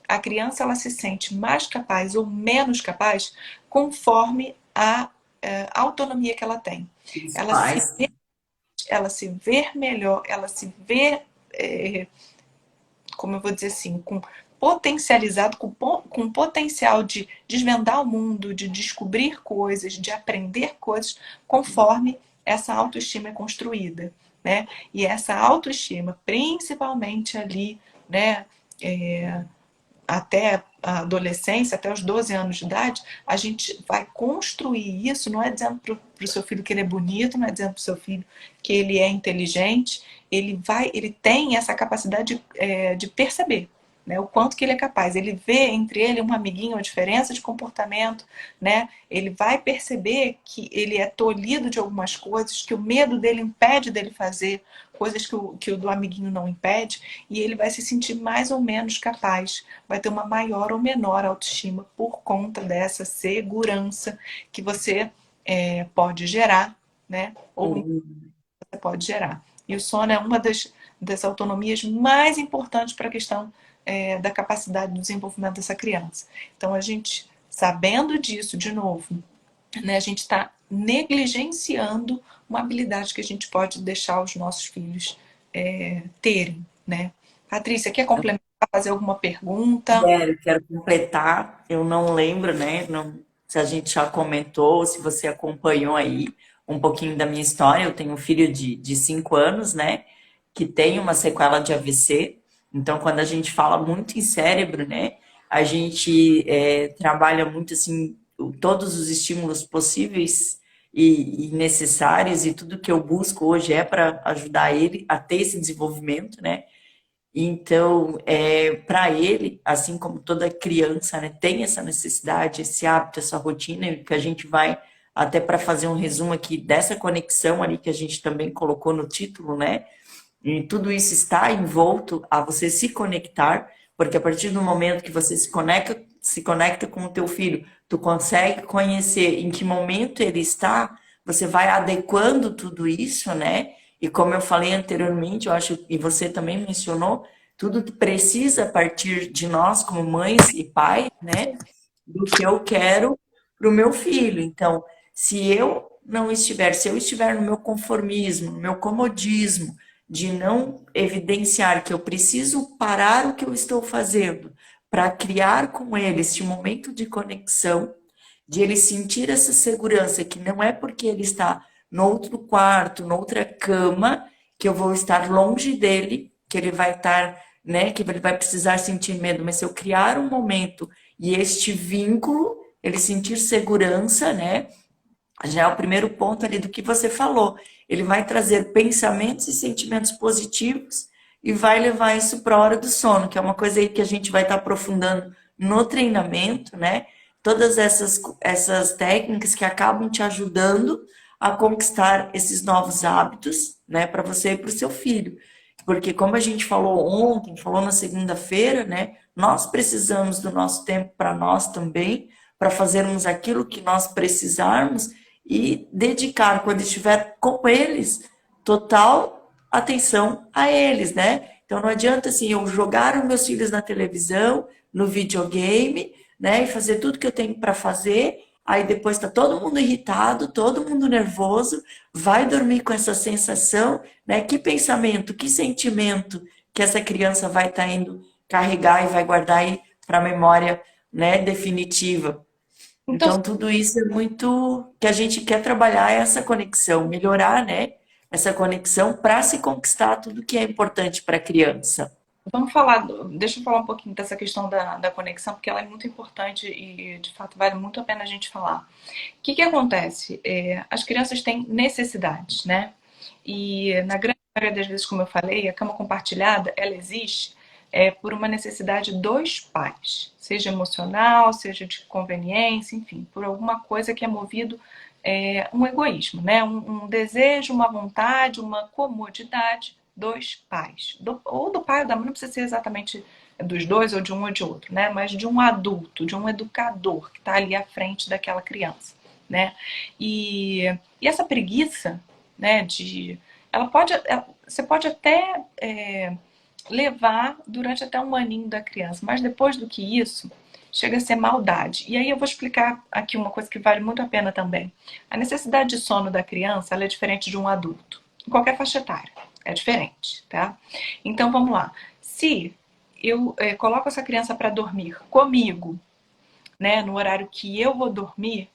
A criança ela se sente mais capaz ou menos capaz conforme a autonomia que ela tem. Os Ela se, pais. ela se vê melhor, ela se vê, como eu vou dizer assim, com potencializado, com potencial de desvendar o mundo, de descobrir coisas, de aprender coisas, conforme essa autoestima é construída, né? E essa autoestima, principalmente ali, né, até a adolescência, até os 12 anos de idade, a gente vai construir isso, não é dizendo para o seu filho que ele é bonito, não é dizendo para o seu filho que ele é inteligente, ele tem essa capacidade de perceber, né, o quanto que ele é capaz. Ele vê entre ele um amiguinho, a diferença de comportamento, né? Ele vai perceber que ele é tolhido de algumas coisas, que o medo dele impede dele fazer coisas que o do amiguinho não impede, e ele vai se sentir mais ou menos capaz, vai ter uma maior ou menor autoestima por conta dessa segurança que você pode gerar, né? Ou você pode gerar. E o sono é uma das autonomias mais importantes para a questão da capacidade do desenvolvimento dessa criança. Então, a gente, sabendo disso, de novo, né, a gente está negligenciando uma habilidade que a gente pode deixar aos nossos filhos terem, né? Patrícia, quer complementar, fazer alguma pergunta? Quero completar. Eu não lembro, né? Se a gente já comentou, se você acompanhou aí um pouquinho da minha história. Eu tenho um filho de 5 anos, né? Que tem uma sequela de AVC. Então, quando a gente fala muito em cérebro, né? A gente trabalha muito assim, todos os estímulos possíveis e necessários, e tudo que eu busco hoje é para ajudar ele a ter esse desenvolvimento, né? Então, para ele, assim como toda criança, né, tem essa necessidade, esse hábito, essa rotina, e que a gente vai, até para fazer um resumo aqui dessa conexão ali que a gente também colocou no título, né? E tudo isso está envolto a você se conectar, porque a partir do momento que você se conecta com o teu filho, tu consegue conhecer em que momento ele está, você vai adequando tudo isso, né? E como eu falei anteriormente, eu acho, e você também mencionou, tudo precisa partir de nós como mães e pais, né? Do que eu quero para o meu filho. Então, se eu estiver no meu conformismo, no meu comodismo, de não evidenciar que eu preciso parar o que eu estou fazendo para criar com ele este momento de conexão, de ele sentir essa segurança que não é porque ele está no outro quarto, noutra cama, que eu vou estar longe dele, que ele vai estar, né, que ele vai precisar sentir medo, mas se eu criar um momento e este vínculo, ele sentir segurança, né, já é o primeiro ponto ali do que você falou. Ele vai trazer pensamentos e sentimentos positivos e vai levar isso para a hora do sono, que é uma coisa aí que a gente vai estar aprofundando no treinamento, né? Todas essas técnicas que acabam te ajudando a conquistar esses novos hábitos, né, para você e para o seu filho. Porque como a gente falou ontem, falou na segunda-feira, né, nós precisamos do nosso tempo para nós também, para fazermos aquilo que nós precisarmos e dedicar, quando estiver com eles, total atenção a eles, né? Então não adianta assim eu jogar os meus filhos na televisão, no videogame, né, e fazer tudo que eu tenho para fazer, aí depois está todo mundo irritado, todo mundo nervoso, vai dormir com essa sensação, né? Que pensamento, que sentimento que essa criança vai estar indo carregar e vai guardar aí para a memória, né, definitiva. Então, Então, tudo isso é muito que a gente quer trabalhar essa conexão, melhorar, né? Essa conexão para se conquistar tudo que é importante para a criança. vamos falar, deixa eu falar um pouquinho dessa questão da conexão, porque ela é muito importante e, de fato, vale muito a pena a gente falar. O que acontece? As crianças têm necessidades, né? E na grande maioria das vezes, como eu falei, a cama compartilhada, ela existe por uma necessidade dos pais, seja emocional, seja de conveniência, enfim, por alguma coisa que é movido um egoísmo, né? Um desejo, uma vontade, uma comodidade dos pais. Ou do pai ou da mãe, não precisa ser exatamente dos dois ou de um ou de outro, né? Mas de um adulto, de um educador que está ali à frente daquela criança, né? E essa preguiça, né? Você pode até levar durante até um aninho da criança, mas depois do que isso chega a ser maldade. E aí eu vou explicar aqui uma coisa que vale muito a pena também. A necessidade de sono da criança, ela é diferente de um adulto, em qualquer faixa etária. É diferente, tá? Então vamos lá. Se eu coloco essa criança para dormir comigo, né, no horário que eu vou dormir,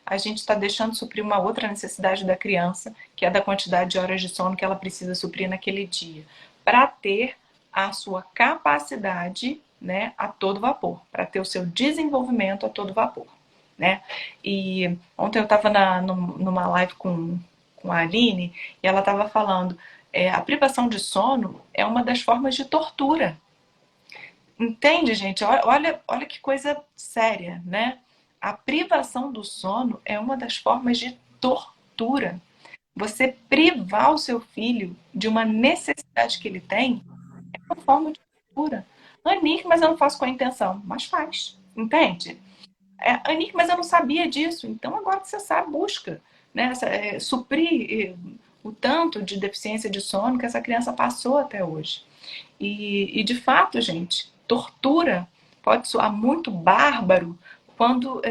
a gente está deixando suprir uma outra necessidade da criança, que é da quantidade de horas de sono que ela precisa suprir naquele dia, para ter a sua capacidade, né, a todo vapor, para ter o seu desenvolvimento a todo vapor, né? E ontem eu estava numa live com a Aline e ela estava falando a privação de sono é uma das formas de tortura. Entende, gente? Olha que coisa séria, né? A privação do sono é uma das formas de tortura. Você privar o seu filho de uma necessidade que ele tem é uma forma de tortura. Anique, mas eu não faço com a intenção. Mas faz, entende? Anique, mas eu não sabia disso. Então agora que você sabe, busca, né? Suprir o tanto de deficiência de sono que essa criança passou até hoje. E de fato, gente, tortura pode soar muito bárbaro, quando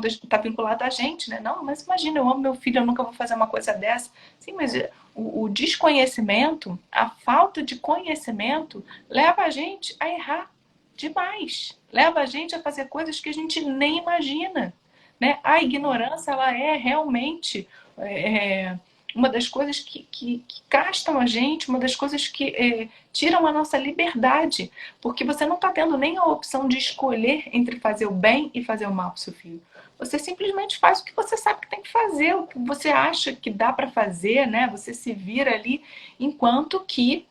está vinculado a gente, né? Não, mas imagina, eu amo meu filho, eu nunca vou fazer uma coisa dessa. Sim, mas o desconhecimento, a falta de conhecimento, leva a gente a errar demais. Leva a gente a fazer coisas que a gente nem imagina, né? A ignorância, ela é realmente é, uma das coisas que castam a gente, uma das coisas que tiram a nossa liberdade, porque você não está tendo nem a opção de escolher entre fazer o bem e fazer o mal para o seu filho. Você simplesmente faz o que você sabe que tem que fazer, o que você acha que dá para fazer, né? Você se vira ali, enquanto que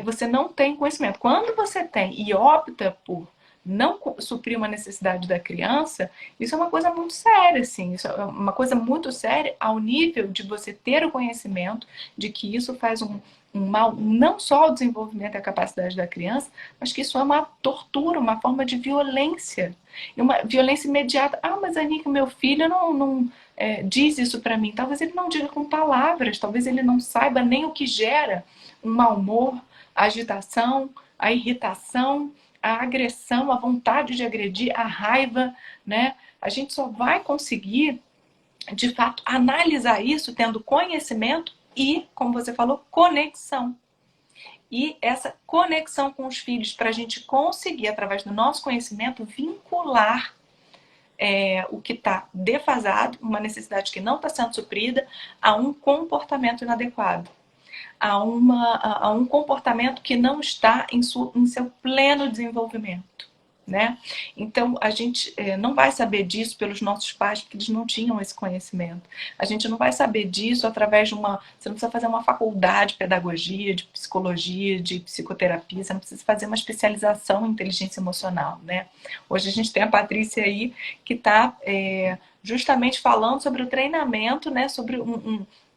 você não tem conhecimento. Quando você tem e opta por não suprir uma necessidade da criança, isso é uma coisa muito séria, assim. Isso é uma coisa muito séria ao nível de você ter o conhecimento de que isso faz um mal não só ao desenvolvimento e à capacidade da criança, mas que isso é uma tortura, uma forma de violência. E uma violência imediata. Ah, mas Anica, meu filho não diz isso para mim. Talvez ele não diga com palavras, talvez ele não saiba nem o que gera um mau humor, a agitação, a irritação, a agressão, a vontade de agredir, a raiva, né? A gente só vai conseguir, de fato, analisar isso tendo conhecimento e, como você falou, conexão. E essa conexão com os filhos, para a gente conseguir, através do nosso conhecimento, vincular o que está defasado, uma necessidade que não está sendo suprida, a um comportamento inadequado, a um comportamento que não está em seu pleno desenvolvimento. Né? Então, a gente não vai saber disso pelos nossos pais, porque eles não tinham esse conhecimento. A gente não vai saber disso através de uma... Você não precisa fazer uma faculdade de pedagogia, de psicologia, de psicoterapia, você não precisa fazer uma especialização em inteligência emocional, né? Hoje a gente tem a Patrícia aí, que está justamente falando sobre o treinamento, né? Sobre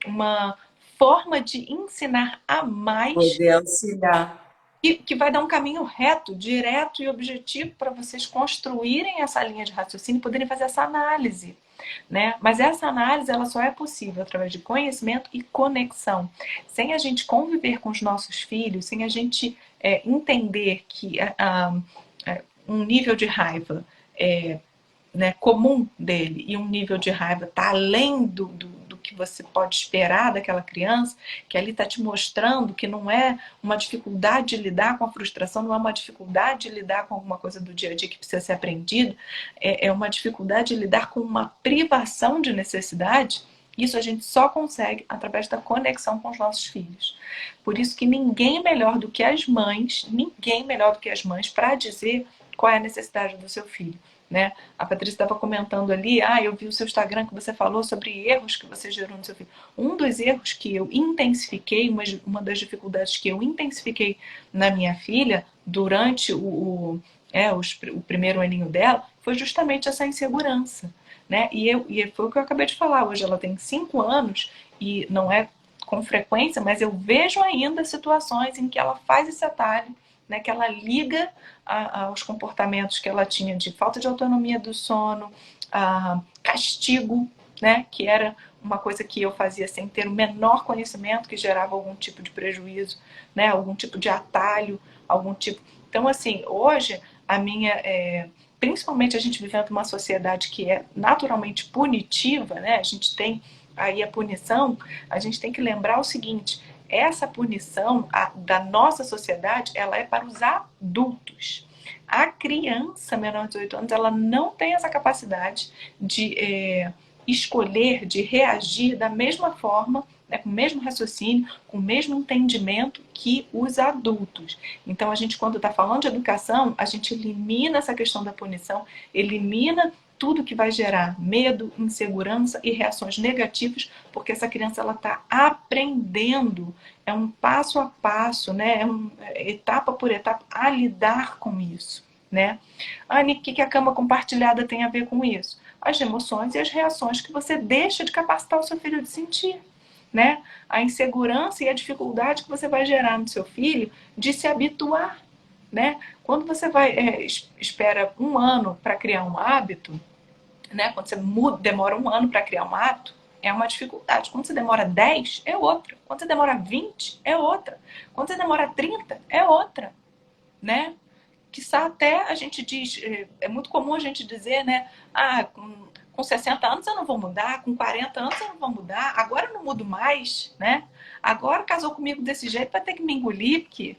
uma forma de ensinar a mais Poder auxiliar. que vai dar um caminho reto, direto e objetivo para vocês construírem essa linha de raciocínio e poderem fazer essa análise. Né? Mas essa análise ela só é possível através de conhecimento e conexão. Sem a gente conviver com os nossos filhos, sem a gente entender que um nível de raiva né, comum dele e um nível de raiva está além do que você pode esperar daquela criança, que ali está te mostrando que não é uma dificuldade de lidar com a frustração, não é uma dificuldade de lidar com alguma coisa do dia a dia que precisa ser aprendido, é uma dificuldade de lidar com uma privação de necessidade. Isso a gente só consegue através da conexão com os nossos filhos. Por isso que ninguém melhor do que as mães, ninguém melhor do que as mães para dizer qual é a necessidade do seu filho. Né? A Patrícia estava comentando ali, eu vi o seu Instagram que você falou sobre erros que você gerou no seu filho. Um dos erros que eu intensifiquei, uma das dificuldades que eu intensifiquei na minha filha durante o primeiro aninho dela, foi justamente essa insegurança. Né? E foi o que eu acabei de falar, hoje ela tem 5 anos e não é com frequência, mas eu vejo ainda situações em que ela faz esse atalho, né, que ela liga aos comportamentos que ela tinha de falta de autonomia do sono, castigo, né, que era uma coisa que eu fazia sem ter o menor conhecimento, que gerava algum tipo de prejuízo, né, algum tipo de atalho, algum tipo... Então, assim, hoje, principalmente a gente vivendo uma sociedade que é naturalmente punitiva, né, a gente tem aí a punição, a gente tem que lembrar o seguinte: essa punição da nossa sociedade, ela é para os adultos. A criança menor de 18 anos, ela não tem essa capacidade de escolher, de reagir da mesma forma, né, com o mesmo raciocínio, com o mesmo entendimento que os adultos. Então, a gente, quando está falando de educação, a gente elimina essa questão da punição, elimina tudo que vai gerar medo, insegurança e reações negativas, porque essa criança ela está aprendendo, é um passo a passo, né? Etapa por etapa, a lidar com isso. Né? Anne, o que a cama compartilhada tem a ver com isso? As emoções e as reações que você deixa de capacitar o seu filho de sentir. Né? A insegurança e a dificuldade que você vai gerar no seu filho de se habituar. Né? Quando você espera 1 ano para criar um hábito, né? Quando você demora 1 ano para criar um hábito, é uma dificuldade. Quando você demora 10, é outra. Quando você demora 20, é outra. Quando você demora 30, é outra. Né? quiçá até a gente diz, é muito comum a gente dizer, né? Ah, com 60 anos eu não vou mudar, com 40 anos eu não vou mudar, agora eu não mudo mais, né? Agora casou comigo desse jeito, vai ter que me engolir, porque,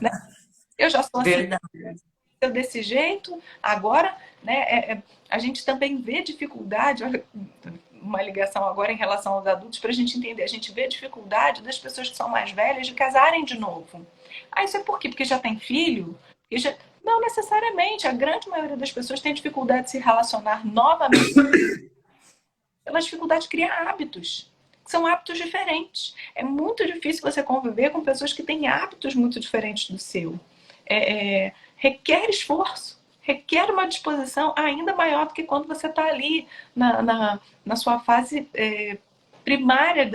né, eu já sou assim, Verdade. eu desse jeito, agora, né, a gente também vê dificuldade, olha, uma ligação agora em relação aos adultos, para a gente entender, a gente vê dificuldade das pessoas que são mais velhas de casarem de novo. Ah, isso é por quê? Porque já tem filho? Porque já... Não necessariamente, a grande maioria das pessoas tem dificuldade de se relacionar novamente pela dificuldade de criar hábitos. São hábitos diferentes. É muito difícil você conviver com pessoas que têm hábitos muito diferentes do seu. Requer esforço, requer uma disposição ainda maior do que quando você está ali na sua fase primária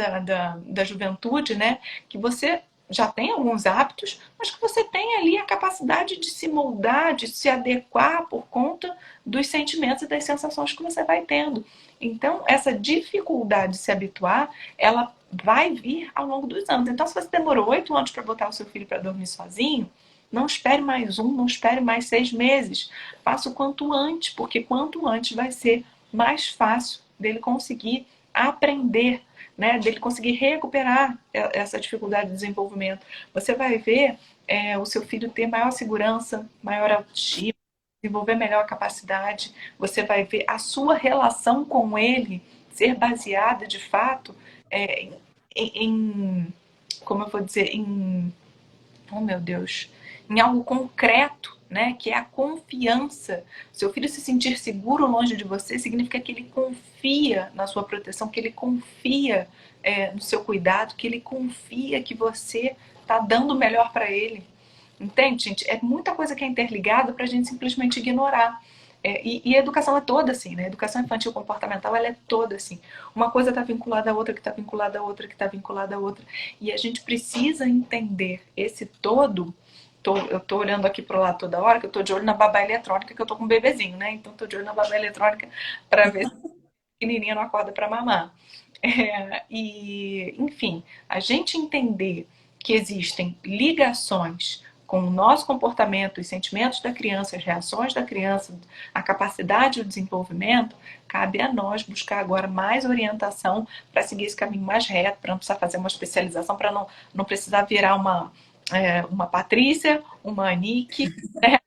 da juventude, né? Que você já tem alguns hábitos, mas que você tem ali a capacidade de se moldar, de se adequar por conta dos sentimentos e das sensações que você vai tendo. Então, essa dificuldade de se habituar, ela vai vir ao longo dos anos. Então, se você demorou 8 anos para botar o seu filho para dormir sozinho, não espere mais não espere mais 6 meses. Faça o quanto antes, porque quanto antes vai ser mais fácil dele conseguir aprender, né, dele conseguir recuperar essa dificuldade de desenvolvimento. Você vai ver o seu filho ter maior segurança, maior autoestima, desenvolver melhor a capacidade. Você vai ver a sua relação com ele ser baseada, de fato, em como eu vou dizer, oh meu Deus, em algo concreto, né? Que é a confiança. Seu filho se sentir seguro longe de você significa que ele confia na sua proteção, que ele confia no seu cuidado, que ele confia que você está dando o melhor para ele. Entende, gente? É muita coisa que é interligada para a gente simplesmente ignorar. E a educação é toda assim, né? A educação infantil comportamental, ela é toda assim. Uma coisa está vinculada à outra, que está vinculada à outra, que está vinculada à outra. E a gente precisa entender esse todo. Eu tô olhando aqui pro lado toda hora, que eu tô de olho na babá eletrônica, que eu tô com um bebezinho, né? Então tô de olho na babá eletrônica para ver se a pequenininha não acorda para mamar. Enfim, a gente entender que existem ligações com o nosso comportamento, os sentimentos da criança, as reações da criança, a capacidade e o desenvolvimento, cabe a nós buscar agora mais orientação para seguir esse caminho mais reto, para não precisar fazer uma especialização, para não precisar virar uma Patrícia, uma Anique, né?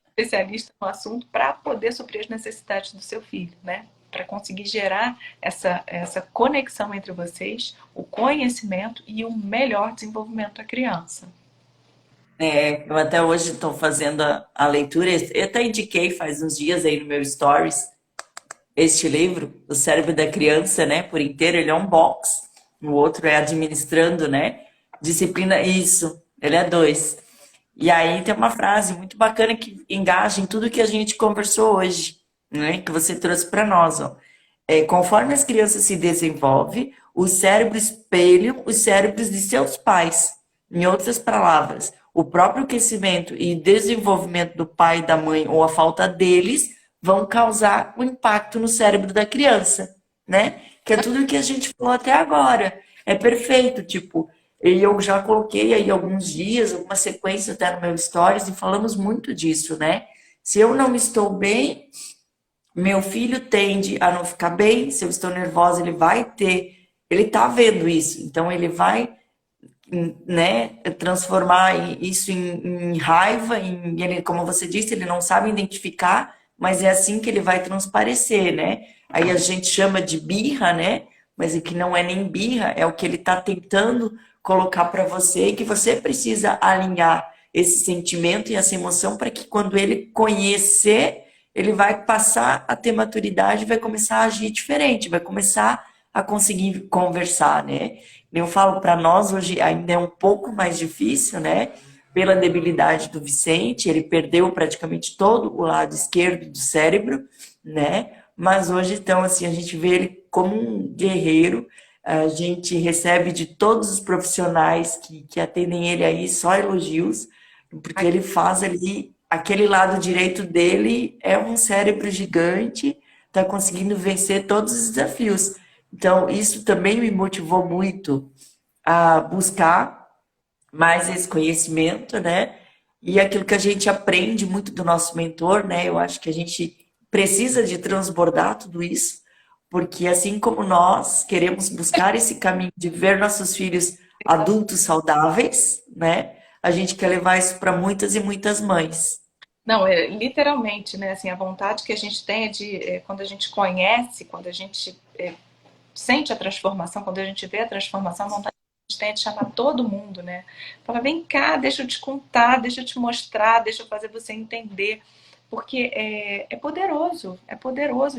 Especialista no assunto, para poder suprir as necessidades do seu filho, né? Para conseguir gerar essa conexão entre vocês, o conhecimento e o melhor desenvolvimento da criança. Eu até hoje estou fazendo a leitura, eu até indiquei faz uns dias aí no meu Stories este livro, O Cérebro da Criança, né, por inteiro, ele é um box, o outro é Administrando, né, Disciplina, isso, ele é dois. E aí tem uma frase muito bacana que engaja em tudo que a gente conversou hoje, né, que você trouxe para nós, ó. Conforme as crianças se desenvolvem, o cérebro espelha os cérebros de seus pais. Em outras palavras, o próprio crescimento e desenvolvimento do pai e da mãe ou a falta deles vão causar um impacto no cérebro da criança, né? Que é tudo o que a gente falou até agora. É perfeito, tipo, e eu já coloquei aí alguns dias, algumas sequências até no meu stories e falamos muito disso, né? Se eu não estou bem, meu filho tende a não ficar bem, se eu estou nervosa, ele tá vendo isso, então ele vai, né, transformar isso em raiva, ele, como você disse, ele não sabe identificar, mas é assim que ele vai transparecer, né? Aí a gente chama de birra, né? Mas o que não é nem birra, é o que ele está tentando colocar para você e que você precisa alinhar esse sentimento e essa emoção para que quando ele conhecer, ele vai passar a ter maturidade, vai começar a agir diferente, vai começar a conseguir conversar, né? Eu falo para nós hoje ainda é um pouco mais difícil, né? Pela debilidade do Vicente, ele perdeu praticamente todo o lado esquerdo do cérebro, né? Mas hoje, então, assim, a gente vê ele como um guerreiro, a gente recebe de todos os profissionais que atendem ele aí só elogios, porque ele faz ali, aquele lado direito dele é um cérebro gigante, está conseguindo vencer todos os desafios. Então, isso também me motivou muito a buscar mais esse conhecimento, né? e aquilo que a gente aprende muito do nosso mentor, né? Eu acho que a gente precisa de transbordar tudo isso, porque assim como nós queremos buscar esse caminho de ver nossos filhos adultos saudáveis, né? A gente quer levar isso para muitas e muitas mães. Não, é literalmente, né? Assim, a vontade que a gente tem é de, quando a gente conhece, quando a gente sente a transformação, quando a gente vê a transformação, a vontade que a gente tem é de chamar todo mundo, né? Fala, vem cá, deixa eu te contar, deixa eu te mostrar, deixa eu fazer você entender. Porque é poderoso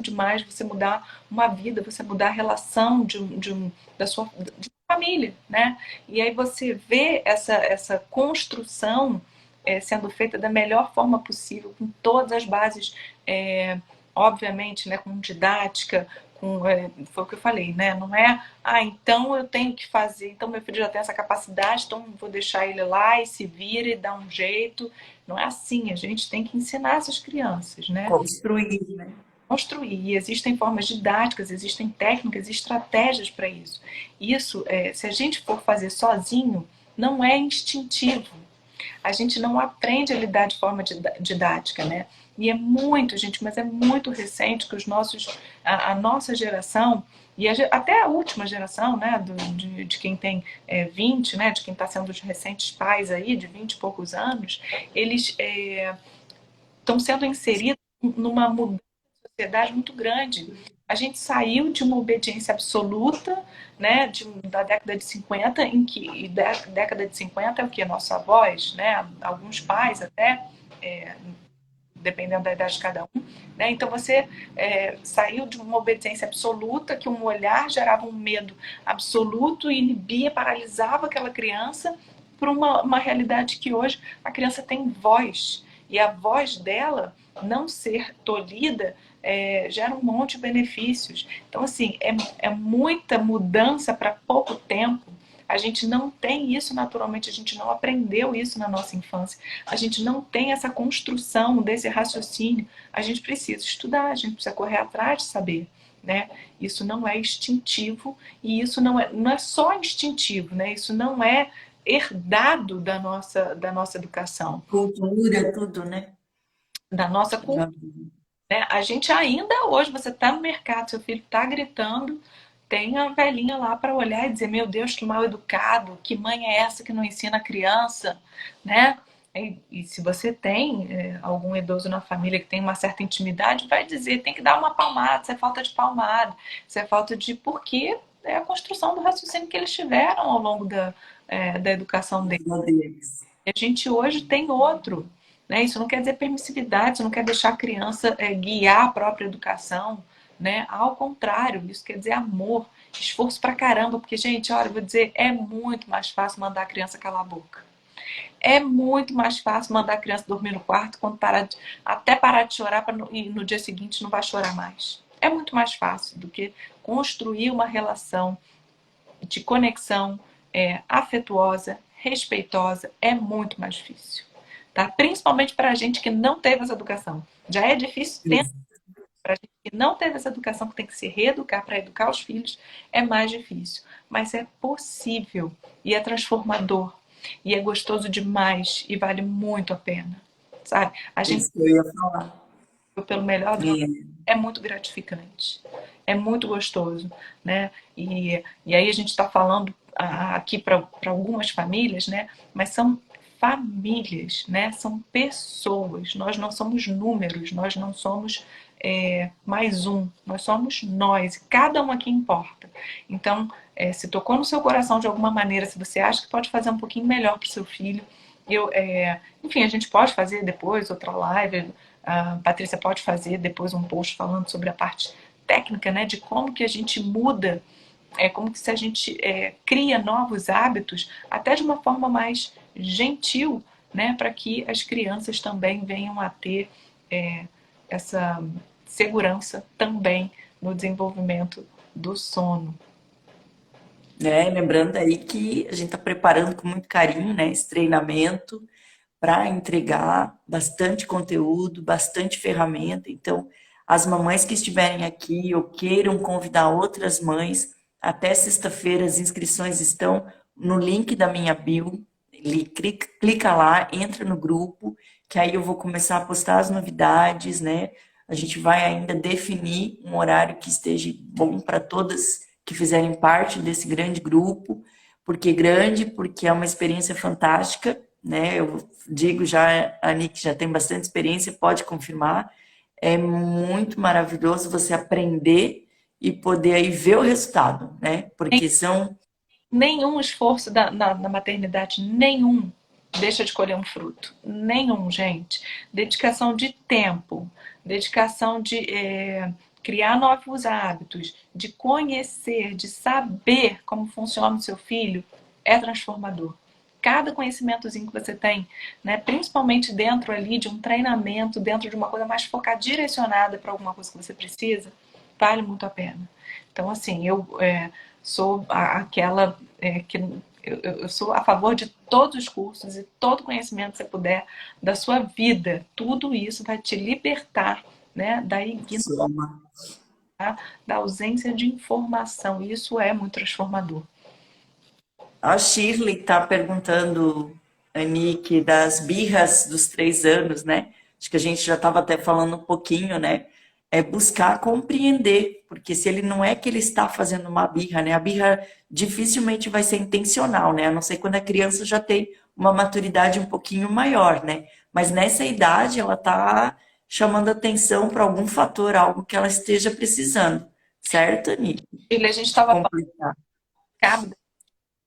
demais você mudar uma vida, você mudar a relação da sua de família, né? E aí você vê essa construção sendo feita da melhor forma possível, com todas as bases, obviamente, né, com didática, foi o que eu falei, né? Não é, então eu tenho que fazer, então meu filho já tem essa capacidade, então vou deixar ele lá e se vira e dá um jeito. Não é assim, a gente tem que ensinar essas crianças, né? Construir, né? Construir. E existem formas didáticas, existem técnicas e estratégias para isso. Isso, se a gente for fazer sozinho, não é instintivo. A gente não aprende a lidar de forma didática, né? E é muito, gente, mas é muito recente que a nossa geração, e até a última geração, né, de quem tem 20, né, de quem está sendo os recentes pais aí, de 20 e poucos anos, eles estão sendo inseridos numa mudança de sociedade muito grande. A gente saiu de uma obediência absoluta, né, da década de 50, em que e década de 50 é o que? Nossos avós, né, alguns pais até, é, dependendo da idade de cada um. Né? Então você saiu de uma obediência absoluta, que um olhar gerava um medo absoluto, inibia, paralisava aquela criança, para uma realidade que hoje a criança tem voz. E a voz dela não ser tolhida gera um monte de benefícios. Então, assim, é muita mudança para pouco tempo. A gente não tem isso naturalmente, a gente não aprendeu isso na nossa infância. A gente não tem essa construção desse raciocínio. A gente precisa estudar, a gente precisa correr atrás de saber. Né? Isso não é instintivo e isso não é só instintivo, né? Isso não é herdado da nossa educação, Cultura, tudo, né? da nossa cultura. Já- Né? A gente ainda hoje, você está no mercado, seu filho está gritando, tem a velhinha lá para olhar e dizer, meu Deus, que mal educado, que mãe é essa que não ensina a criança, né? E se você tem algum idoso na família que tem uma certa intimidade, vai dizer, tem que dar uma palmada, isso é falta de palmada, isso é falta de... Porque é a construção do raciocínio que eles tiveram ao longo da educação deles. Meu Deus. E a gente hoje tem outro. Né? Isso não quer dizer permissividade, isso não quer deixar a criança guiar a própria educação. Né? Ao contrário, isso quer dizer amor, esforço pra caramba, porque, gente, olha, eu vou dizer, é muito mais fácil mandar a criança calar a boca. É muito mais fácil mandar a criança dormir no quarto quando até parar de chorar e no dia seguinte não vai chorar mais. É muito mais fácil do que construir uma relação de conexão afetuosa, respeitosa, é muito mais difícil. Tá? Principalmente para a gente que não teve essa educação. Já é difícil ter Isso. para a gente que não teve essa educação, que tem que se reeducar para educar os filhos, é mais difícil. Mas é possível e é transformador e é gostoso demais e vale muito a pena. Sabe? A gente Isso que eu ia falar. pelo melhor do É, é muito gratificante, é muito gostoso, né? E aí a gente está falando aqui para algumas famílias, né? Mas são famílias, né? São pessoas. Nós não somos números, nós não somos mais um, nós somos nós. Cada um aqui importa. Então, se tocou no seu coração de alguma maneira, se você acha que pode fazer um pouquinho melhor para o seu filho, enfim, a gente pode fazer depois outra live. A Patrícia pode fazer depois um post falando sobre a parte técnica, né, de como que a gente muda, como que se a gente cria novos hábitos, até de uma forma mais gentil, né, para que as crianças também venham a ter essa segurança também no desenvolvimento do sono. né? Lembrando aí que a gente está preparando com muito carinho, né, esse treinamento para entregar bastante conteúdo, bastante ferramenta. Então, as mamães que estiverem aqui ou queiram convidar outras mães, até sexta-feira as inscrições estão no link da minha bio. Ele clica lá, entra no grupo, que aí eu vou começar a postar as novidades, né? A gente vai ainda definir um horário que esteja bom para todas que fizerem parte desse grande grupo. Por que grande? Porque é uma experiência fantástica, né? Eu digo já, a Nick já tem bastante experiência, pode confirmar. É muito maravilhoso você aprender e poder aí ver o resultado, né? Porque são Nenhum esforço na maternidade, nenhum, deixa de colher um fruto. Nenhum, gente. Dedicação de tempo, dedicação de criar novos hábitos, de conhecer, de saber como funciona o seu filho, é transformador. Cada conhecimentozinho que você tem, né, principalmente dentro ali de um treinamento, dentro de uma coisa mais focada, direcionada para alguma coisa que você precisa, vale muito a pena. Então, assim, eu sou aquela que eu sou a favor de todos os cursos e todo conhecimento que você puder da sua vida. Tudo isso vai te libertar, né, da ignorância, soma. da ausência de informação. Isso é muito transformador. A Shirley está perguntando, Anique, das birras dos 3 anos, né? Acho que a gente já estava até falando um pouquinho, né? É buscar compreender, porque se ele não é que ele está fazendo uma birra, né? A birra dificilmente vai ser intencional, né? A não ser quando a criança já tem uma maturidade um pouquinho maior, né? Mas nessa idade ela está chamando atenção para algum fator, algo que ela esteja precisando, certo, Anique? E a gente De estava completar. falando,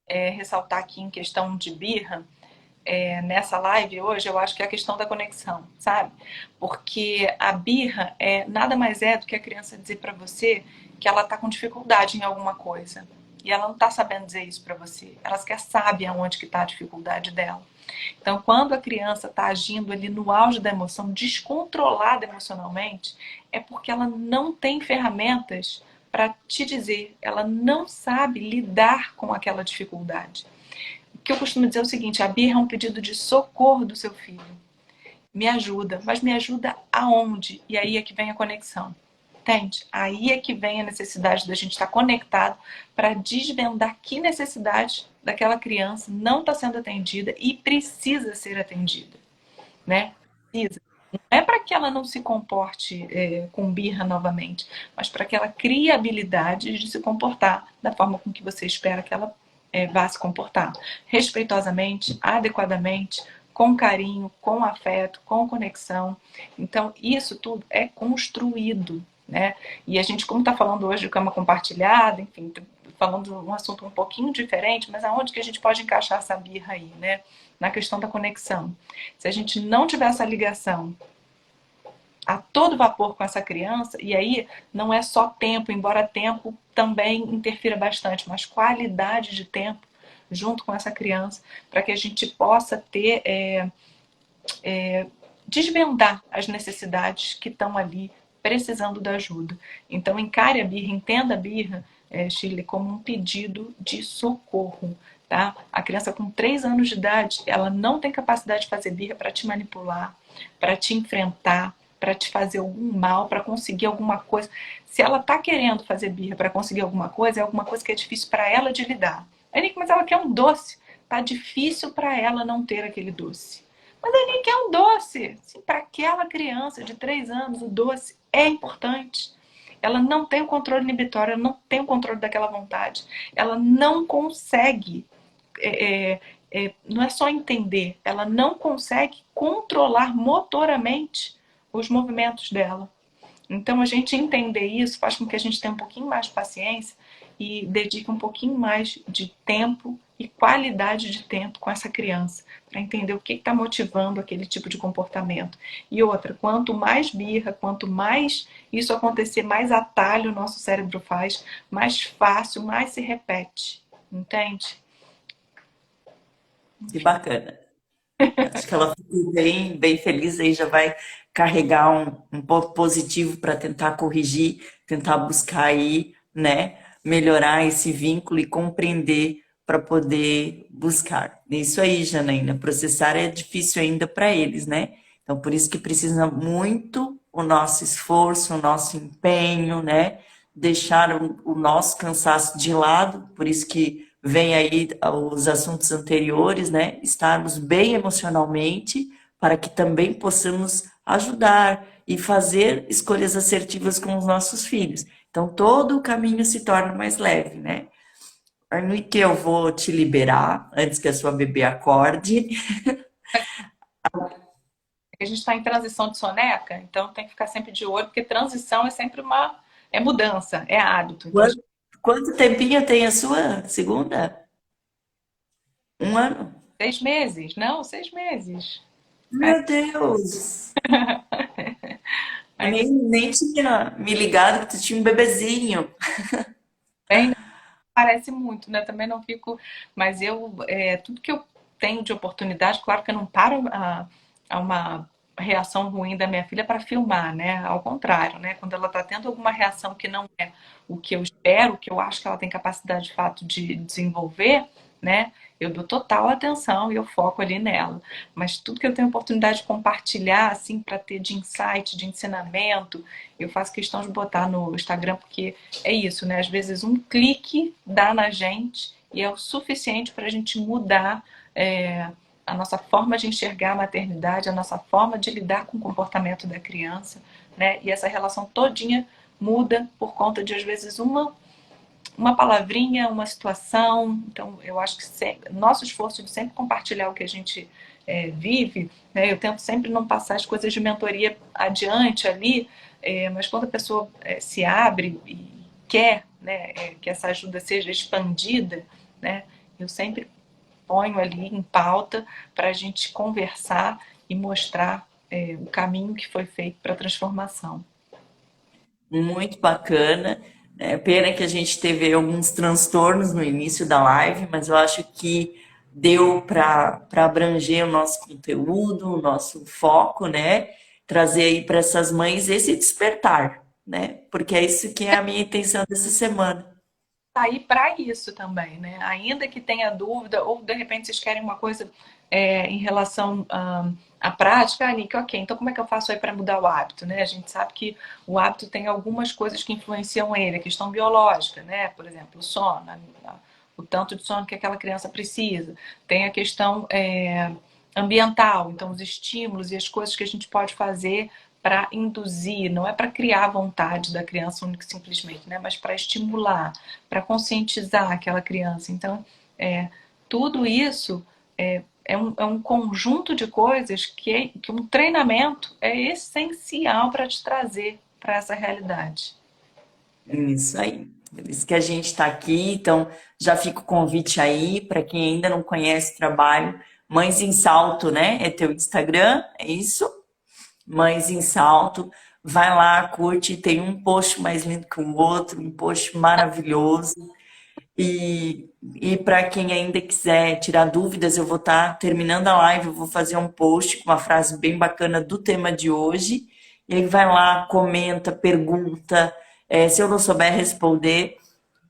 ressaltar aqui em questão de birra, nessa live hoje, eu acho que é a questão da conexão, sabe? Porque a birra nada mais é do que a criança dizer para você que ela tá com dificuldade em alguma coisa. E ela não tá sabendo dizer isso para você. Ela sequer sabe aonde que tá a dificuldade dela. Então, quando a criança está agindo ali no auge da emoção, descontrolada emocionalmente, é porque ela não tem ferramentas para te dizer, ela não sabe lidar com aquela dificuldade. O que eu costumo dizer é o seguinte: a birra é um pedido de socorro do seu filho. Me ajuda, mas me ajuda aonde? E aí é que vem a conexão. Entende? Aí é que vem a necessidade da gente estar conectado para desvendar que necessidade daquela criança não está sendo atendida e precisa ser atendida, né? Precisa. Não é para que ela não se comporte com birra novamente, mas para que ela crie habilidades de se comportar da forma com que você espera que ela vá se comportar. Respeitosamente, adequadamente, com carinho, com afeto, com conexão. Então, isso tudo é construído, né? E a gente, como está falando hoje de cama compartilhada, enfim, falando de um assunto um pouquinho diferente, mas aonde que a gente pode encaixar essa birra aí, né? Na questão da conexão. Se a gente não tiver essa ligação a todo vapor com essa criança, e aí não é só tempo, embora tempo também interfira bastante, mas qualidade de tempo junto com essa criança, para que a gente possa ter, desvendar as necessidades que estão ali precisando da ajuda. Então, encare a birra, entenda a birra, Shirley, como um pedido de socorro. Tá? A criança com 3 anos de idade, ela não tem capacidade de fazer birra para te manipular, para te enfrentar, para te fazer algum mal, para conseguir alguma coisa. Se ela está querendo fazer birra para conseguir alguma coisa, é alguma coisa que é difícil para ela de lidar. Mas ela quer um doce. Tá difícil para ela não ter aquele doce. Mas a Nick quer um doce. Assim, para aquela criança de 3 anos, o doce é importante. Ela não tem o controle inibitório, ela não tem o controle daquela vontade. Ela não consegue, não é só entender, ela não consegue controlar motoramente os movimentos dela. Então, a gente entender isso faz com que a gente tenha um pouquinho mais de paciência e dedique um pouquinho mais de tempo e qualidade de tempo com essa criança, para entender o que está motivando aquele tipo de comportamento. E outra, quanto mais birra, quanto mais isso acontecer, mais atalho o nosso cérebro faz, mais fácil, mais se repete. Entende? Que bacana. Acho que ela ficou bem, bem feliz aí, já vai carregar um ponto positivo para tentar corrigir, tentar buscar aí, né, melhorar esse vínculo e compreender para poder buscar. Isso aí, Janaína, processar é difícil ainda para eles, né? Então, por isso que precisa muito o nosso esforço, o nosso empenho, né? Deixar o nosso cansaço de lado, por isso que vem aí os assuntos anteriores, né? Estarmos bem emocionalmente para que também possamos ajudar e fazer escolhas assertivas com os nossos filhos. Então, todo o caminho se torna mais leve, né? Arnique, eu vou te liberar antes que a sua bebê acorde. A gente está em transição de soneca, então tem que ficar sempre de olho, porque transição é sempre é mudança, é hábito. Então, Quanto, quanto tempinho tem a sua segunda? Um ano? 6 meses, não, 6 meses. Meu Deus! Eu Ainda nem tinha me ligado que tu tinha um bebezinho. bem, parece muito, né? Também não fico, mas tudo que eu tenho de oportunidade, claro que eu não paro a uma reação ruim da minha filha para filmar, né? Ao contrário, né? Quando ela está tendo alguma reação que não é o que eu espero, o que eu acho que ela tem capacidade de fato de desenvolver, né? Eu dou total atenção e eu foco ali nela. Mas tudo que eu tenho oportunidade de compartilhar, assim, para ter de insight, de ensinamento, eu faço questão de botar no Instagram, porque é isso, né? Às vezes um clique dá na gente e é o suficiente para a gente mudar a nossa forma de enxergar a maternidade, a nossa forma de lidar com o comportamento da criança, né? E essa relação todinha muda por conta de, às vezes, uma palavrinha, uma situação. Então, eu acho que nosso esforço de sempre compartilhar o que a gente vive, né? Eu tento sempre não passar as coisas de mentoria adiante ali, mas quando a pessoa se abre e quer, né, que essa ajuda seja expandida, né, eu sempre ponho ali em pauta para a gente conversar e mostrar o caminho que foi feito para a transformação. Muito bacana. É pena que a gente teve alguns transtornos no início da live, mas eu acho que deu para abranger o nosso conteúdo, o nosso foco, né? Trazer aí para essas mães esse despertar, né? Porque é isso que é a minha intenção dessa semana. Tá aí para isso também, né? Ainda que tenha dúvida, ou de repente vocês querem uma coisa em relação à prática, Nick, ok, então como é que eu faço aí para mudar o hábito, né? A gente sabe que o hábito tem algumas coisas que influenciam ele, a questão biológica, né? Por exemplo, o sono, o tanto de sono que aquela criança precisa. Tem a questão ambiental, então os estímulos e as coisas que a gente pode fazer para induzir, não é para criar a vontade da criança única e simplesmente, né? Mas para estimular, para conscientizar aquela criança. Então, tudo isso é um conjunto de coisas que um treinamento é essencial para te trazer para essa realidade. Isso aí. Por isso que a gente está aqui. Então, já fica o convite aí para quem ainda não conhece o trabalho. Mães em Salto, né? É teu Instagram, é isso? Mães em Salto. Vai lá, curte. Tem um post mais lindo que o outro, um post maravilhoso. E para quem ainda quiser tirar dúvidas, eu vou estar terminando a live, eu vou fazer um post com uma frase bem bacana do tema de hoje. E aí vai lá, comenta, pergunta. Se eu não souber responder,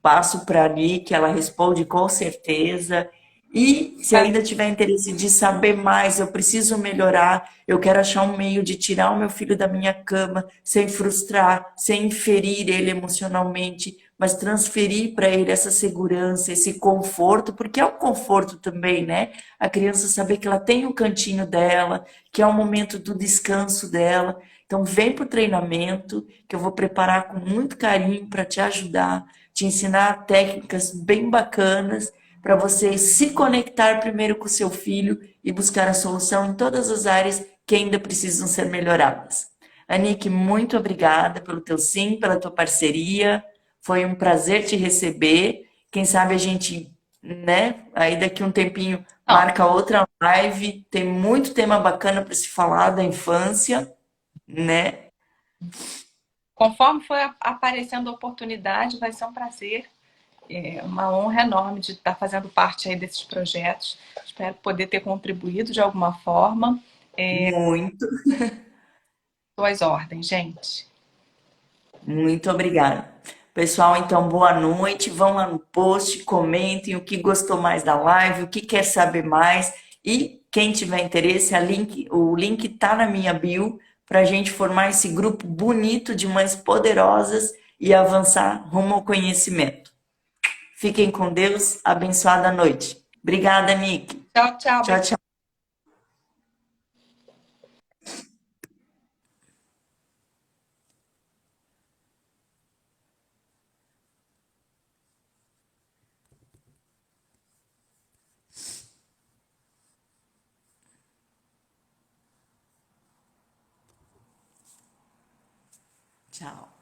passo para ali, que ela responde com certeza. E se ainda tiver interesse de saber mais, eu preciso melhorar, eu quero achar um meio de tirar o meu filho da minha cama, sem frustrar, sem ferir ele emocionalmente, mas transferir para ele essa segurança, esse conforto, porque é um conforto também, né? A criança saber que ela tem o cantinho dela, que é o momento do descanso dela. Então, vem para o treinamento, que eu vou preparar com muito carinho para te ajudar, te ensinar técnicas bem bacanas para você se conectar primeiro com o seu filho e buscar a solução em todas as áreas que ainda precisam ser melhoradas. Anique, muito obrigada pelo teu sim, pela tua parceria. Foi um prazer te receber. Quem sabe a gente, né, aí daqui um tempinho Não, marca outra live. Tem muito tema bacana para se falar da infância, né? conforme for aparecendo a oportunidade, vai ser um prazer, uma honra enorme de estar fazendo parte aí desses projetos. Espero poder ter contribuído de alguma forma. Muito, Suas ordens, gente. muito obrigada. Pessoal, então boa noite. Vão lá no post, comentem o que gostou mais da live, o que quer saber mais. E quem tiver interesse, o link tá na minha bio para a gente formar esse grupo bonito de mães poderosas e avançar rumo ao conhecimento. Fiquem com Deus. Abençoada noite. Obrigada, Nick. Tchau, tchau. Tchau, tchau. Tchau.